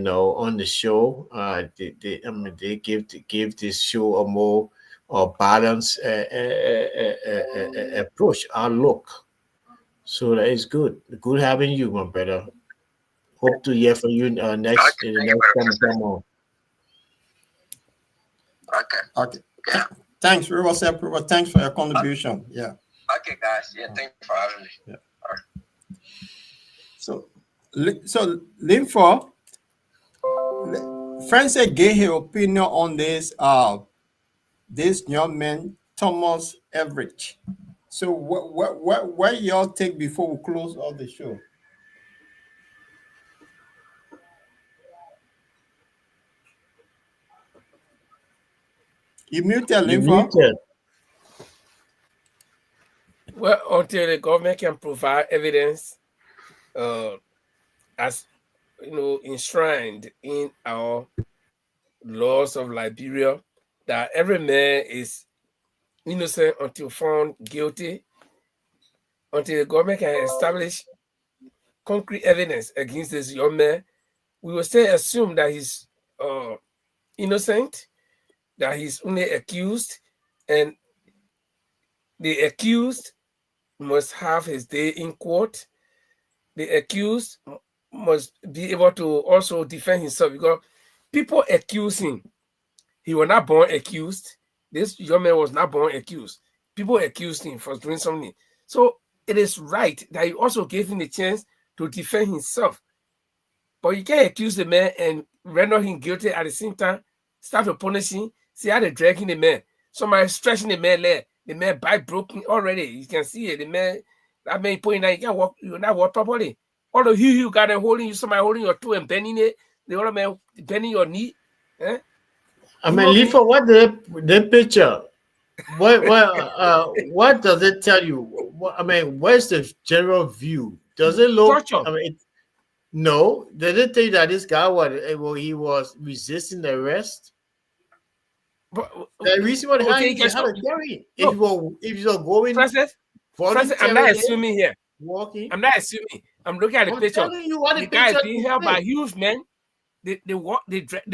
on the show. They give this show a more balanced approach, outlook. So that is good. Good having you, my brother. Hope to hear from you next in the next time on. Okay. Yeah. Thanks, River Sepulveda. Thanks for your contribution. Yeah. Okay, guys. Yeah, thanks for having me. Yeah. So Linford, Francis gave his opinion on this young man, Thomas Everett. So what y'all take before we close all the show? You muted, Linford. Well, until the government can provide evidence, as you know, enshrined in our laws of Liberia, that every man is innocent until found guilty, until the government can establish concrete evidence against this young man, we will still assume that he's innocent, that he's only accused, and the accused must have his day in court. The accused must be able to also defend himself, because people accuse him. He was not born accused. This young man was not born accused. People accused him for doing something. So it is right that you also gave him the chance to defend himself. But you can't accuse the man and render him guilty at the same time, start to punish him. See how they're dragging the man. Somebody stretching the man leg. The man bite broken already. You can see it. The man, that man pointing out, you can't walk, you're not walk properly. Although you got them holding you, somebody holding your toe and bending it, the other man bending your knee. Eh? I mean, Lifa, what the picture? What does it tell you? I mean, where's the general view? Does it look? Torture. I mean, no. Did it tell you that this guy he was resisting the arrest? But, the reason why he had to carry if you were going. Francis, I'm not assuming here. Walking. I'm not assuming. I'm looking at the picture. The guy is being held by huge men. They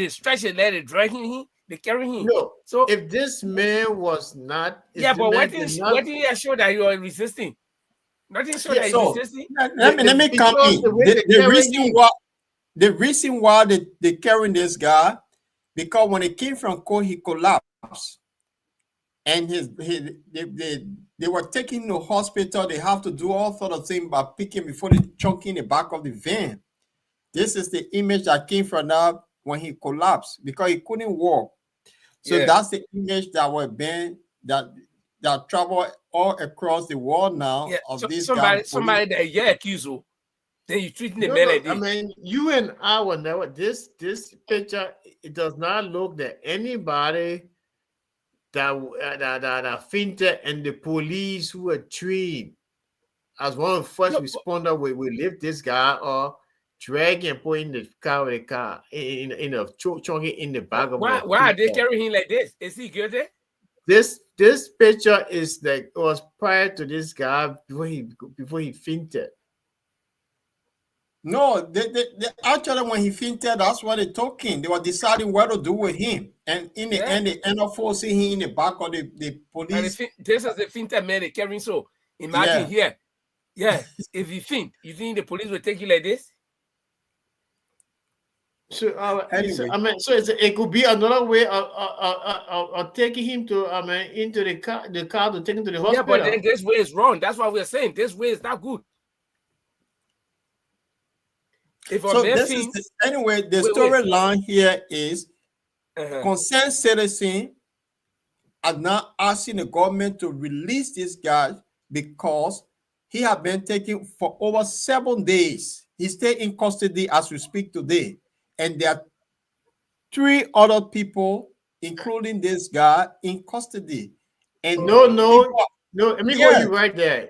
stretch his leg, they dragging him, they carry him. No. So if this man was not, but what did he show that you are resisting? Nothing show that you're resisting. Let me come in. The reason why they carrying this guy, because when he came from court, he collapsed, and they were taking him to hospital. They have to do all sort of things by picking before they chunk in the back of the van. This is the image that came from that when he collapsed because he couldn't walk. So that's the image that was being that travel all across the world now of this guy. Somebody that you're accused of, then you treating the man like this. I mean, you and I will never. This picture, it does not look that anybody that fainted and the police who were trained as one of the first responders will lift this guy or drag and put in the car with a car chunking in the back of why are they carrying him like this? Is he guilty? This picture is like it was prior to this guy before he fainted. No, they actually when he fainted, that's what they're talking. They were deciding what to do with him, and in the end, they end up forcing him in the back of the police. This is the fainted man they carrying. So imagine here, if you faint, you think the police will take you like this? So anyway. It could be another way of taking him to into the car to take him to the hospital. Yeah, but then this way is wrong. That's what we're saying. This way is not good. Anyway, the storyline here is concerned citizens are now asking the government to release this guy because he has been taken for over 7 days. He stayed in custody as we speak today. And there are 3 other people, including this guy, in custody. And no. Let me go you right there.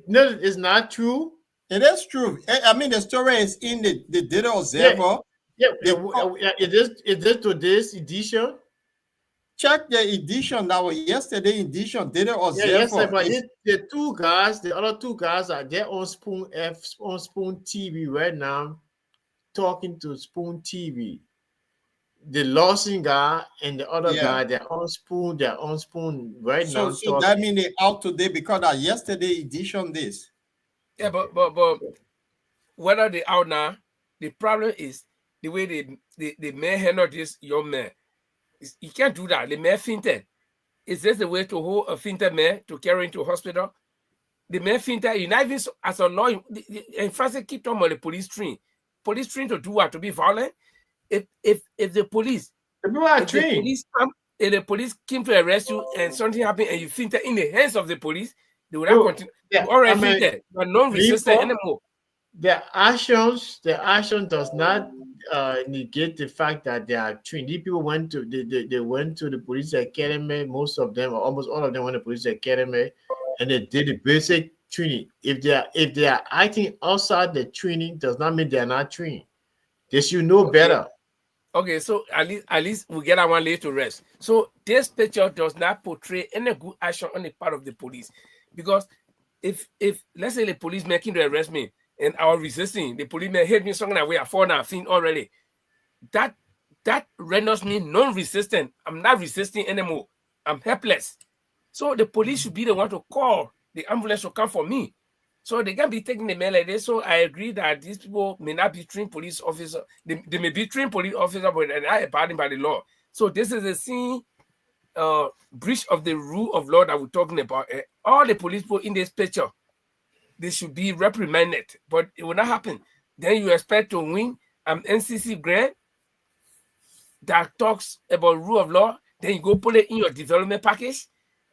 No, it's not true. It is true. I mean, the story is in the Daily Observer. Is this to this edition? check the edition that was yesterday edition. Did it was yes, but the two guys, the other two guys are there on Spoon TV right now, talking to Spoon TV. The Lawson guy and the other guy, they're on Spoon right now. So that means they out today because that yesterday edition this. Yeah, but whether they out now, the problem is the way they may handle this young man. You can't do that. The man fainted. Is this the way to hold a fainted man to carry into hospital? The man fainted. You not even as a lawyer. And Francis keep talking about the police train. Police train to do what? To be violent? If the police, if the police came to arrest you and something happened and you fainted in the hands of the police, they would not continue. You already fainted. You are non-resistant anymore. The action does not negate the fact that they are trained. These people went to they went to the police academy. Most of them, or almost all of them, went to the police academy, and they did the basic training. If they are acting outside the training, does not mean they are not trained. They should know better. Okay, so at least we get that one laid to rest. So this picture does not portray any good action on the part of the police, because if let's say the police making to arrest me and I was resisting, the policeman hit me something that way I fall down, faint already. That renders me non-resistant. I'm not resisting anymore. I'm helpless. So the police should be the one to call. The ambulance will come for me. So they can't be taking the man like this. So I agree that these people may not be trained police officers. They may be trained police officers, but they're not abiding by the law. So this is a scene breach of the rule of law that we're talking about. All the police people in this picture, they should be reprimanded, but it will not happen. Then you expect to win an NCC grant that talks about rule of law. Then you go put it in your development package.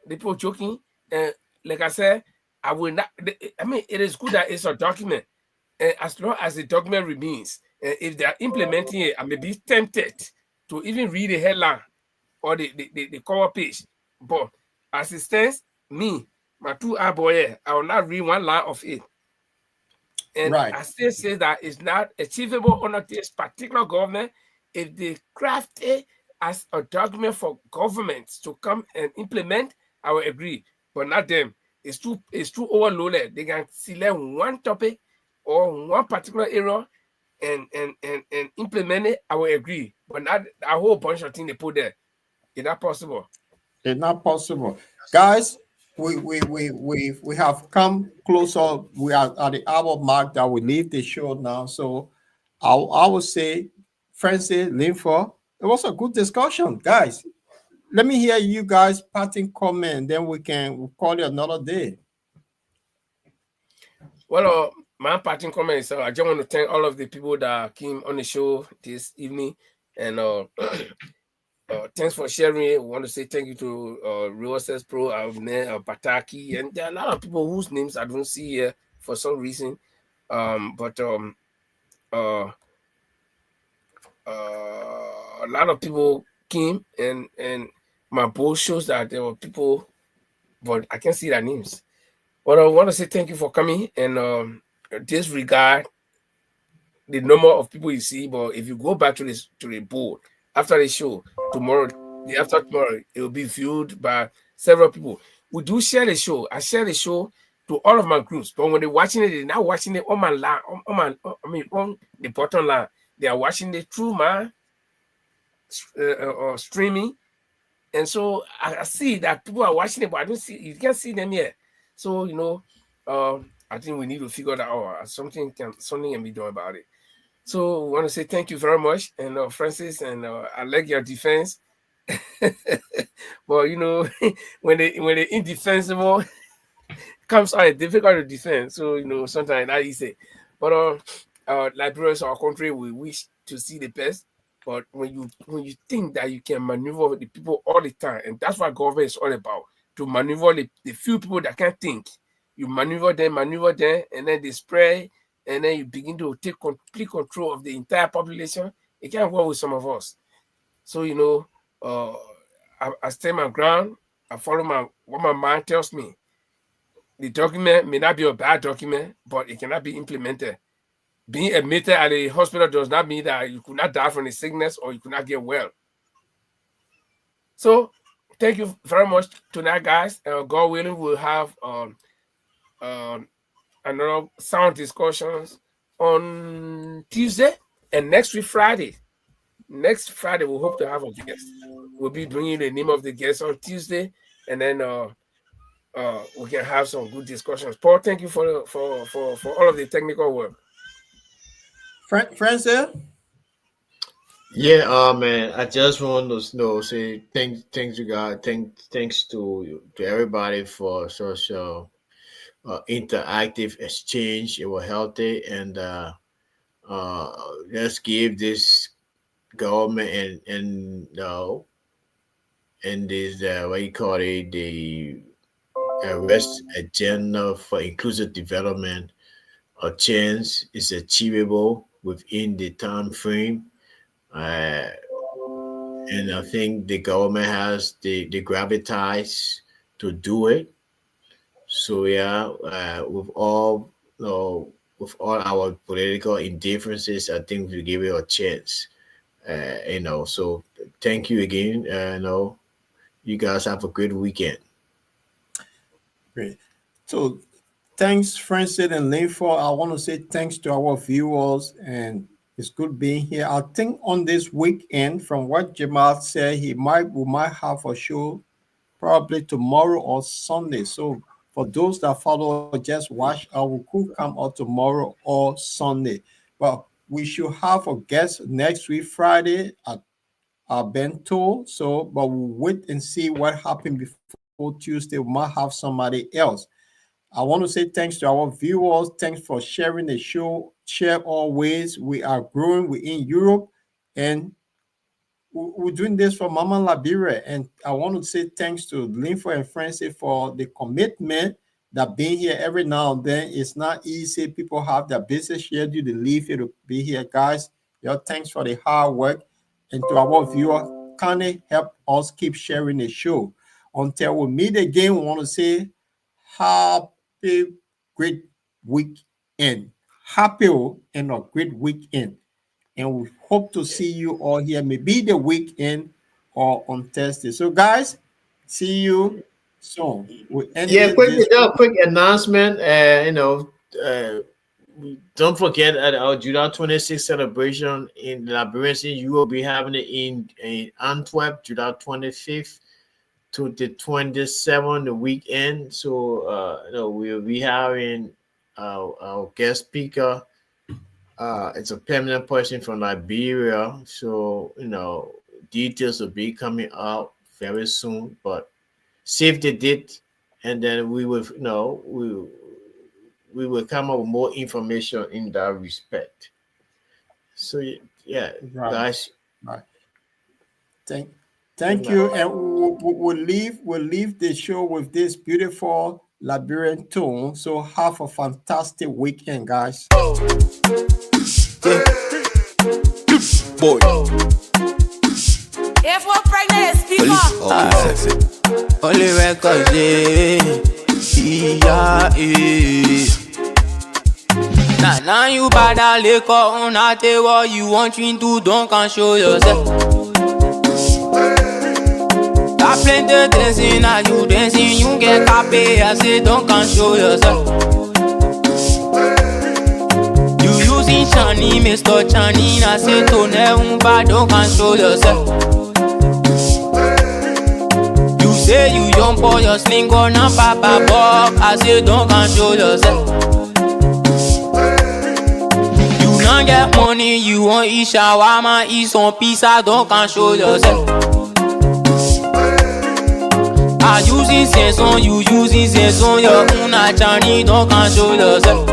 The people joking. Like I said, I will not. I mean, it is good that it's a document, as long as the document remains. If they are implementing it, I may be tempted to even read the headline or the cover page. But as it stands, me, my two boy, I will not read one line of it. And I still say that it's not achievable under this particular government. If they craft it as a document for governments to come and implement, I will agree, but not them. It's too overloaded. They can select one topic or one particular area and implement it. I will agree, but not a whole bunch of things they put there. It's not possible. It's not possible, guys. We have come closer. We are at the hour mark that we leave the show now. So I will say, Francis, Linford, it was a good discussion, guys. Let me hear you guys parting comment, then we'll call you another day. Well, my parting comment is I just want to thank all of the people that came on the show this evening, and thanks for sharing it. We want to say thank you to Real Access Pro, Pataki, and there are a lot of people whose names I don't see here for some reason. But a lot of people came, and my poll shows that there were people, but I can't see their names. But I want to say thank you for coming, and disregard the number of people you see. But if you go back to the board after the show tomorrow, the after tomorrow, it will be viewed by several people. We do share the show. I share the show to all of my groups, but when they're watching it, they're not watching it on my line, on the bottom line. They are watching it through my streaming. And so I see that people are watching it, but I don't see, you can't see them yet. So, I think we need to figure that out. Something can be done about it. So I want to say thank you very much. And Francis, and I like your defense. But when they indefensible comes out, it's difficult to defend. So sometimes that easy. But librarians of our country, we wish to see the best. But when you think that you can maneuver the people all the time, and that's what government is all about, to maneuver the few people that can't think. You maneuver them, and then they spread, and then you begin to take complete control of the entire population. It can't work with some of us. So, I stand my ground. I follow what my mind tells me. The document may not be a bad document, but it cannot be implemented. Being admitted at a hospital does not mean that you could not die from the sickness or you could not get well. So thank you very much tonight, guys. God willing, we'll have another sound discussions on Tuesday and next week Friday. Next Friday, we hope to have a guest. We'll be bringing the name of the guest on Tuesday, and then we can have some good discussions. Paul, thank you for all of the technical work. Francis? Yeah, man. I just want to say thanks to God, thanks to everybody for such interactive exchange. It was healthy, and let's give this government and this what you call it, the West agenda for inclusive development a chance. Is achievable within the time frame. And I think the government has the gravitas to do it. So yeah, with all our political indifferences, I think we give it a chance. So thank you again. You guys have a good weekend. Great. So thanks, Francis and Linford. I want to say thanks to our viewers, and it's good being here. I think on this weekend, from what Jamal said, we might have a show probably tomorrow or Sunday. So for those that follow, just watch. We could come out tomorrow or Sunday. But we should have a guest next week, Friday, at Bento. So, but we'll wait and see what happened before Tuesday. We might have somebody else. I want to say thanks to our viewers. Thanks for sharing the show. Share always. We are growing. We're in Europe, and we're doing this for Mama Liberia. And I want to say thanks to Linford and Francis for the commitment that being here every now and then. It's not easy. People have their busy schedule to leave here to be here, guys. Thanks for the hard work. And to our viewers, kindly help us keep sharing the show. Until we meet again, we want to say happy, great weekend. Happy and a great weekend. And we hope to see you all here, maybe the weekend or on Thursday. So, guys, see you soon. Quick announcement. Don't forget at our July 26th celebration in Liberia. You will be having it in Antwerp, July 25th to the 27th, the weekend. So, we'll be having our guest speaker. It's a permanent person from Liberia. So, details will be coming out very soon. But save the date, and then we will, we will come up with more information in that respect. So, yeah, right. Guys. Right. Thank you, and we'll leave the show with this beautiful Liberian tune. So have a fantastic weekend, guys. Boy. If we're pregnant, speak up. Only records, Now you better lick on a tell what you want you to don't can show yourself. Got plenty dancing, now you dancing, you get copy. I say don't can show yourself. You using Chani, Mr. Chani, I say to never don't can show yourself. You say you young boy, your sling on a papa bob. I say don't can show yourself. You don't get money, you want eat shawarma, eat some pizza, don't can show yourself. I using sense on you, using sense on your own Chani, don't can show yourself.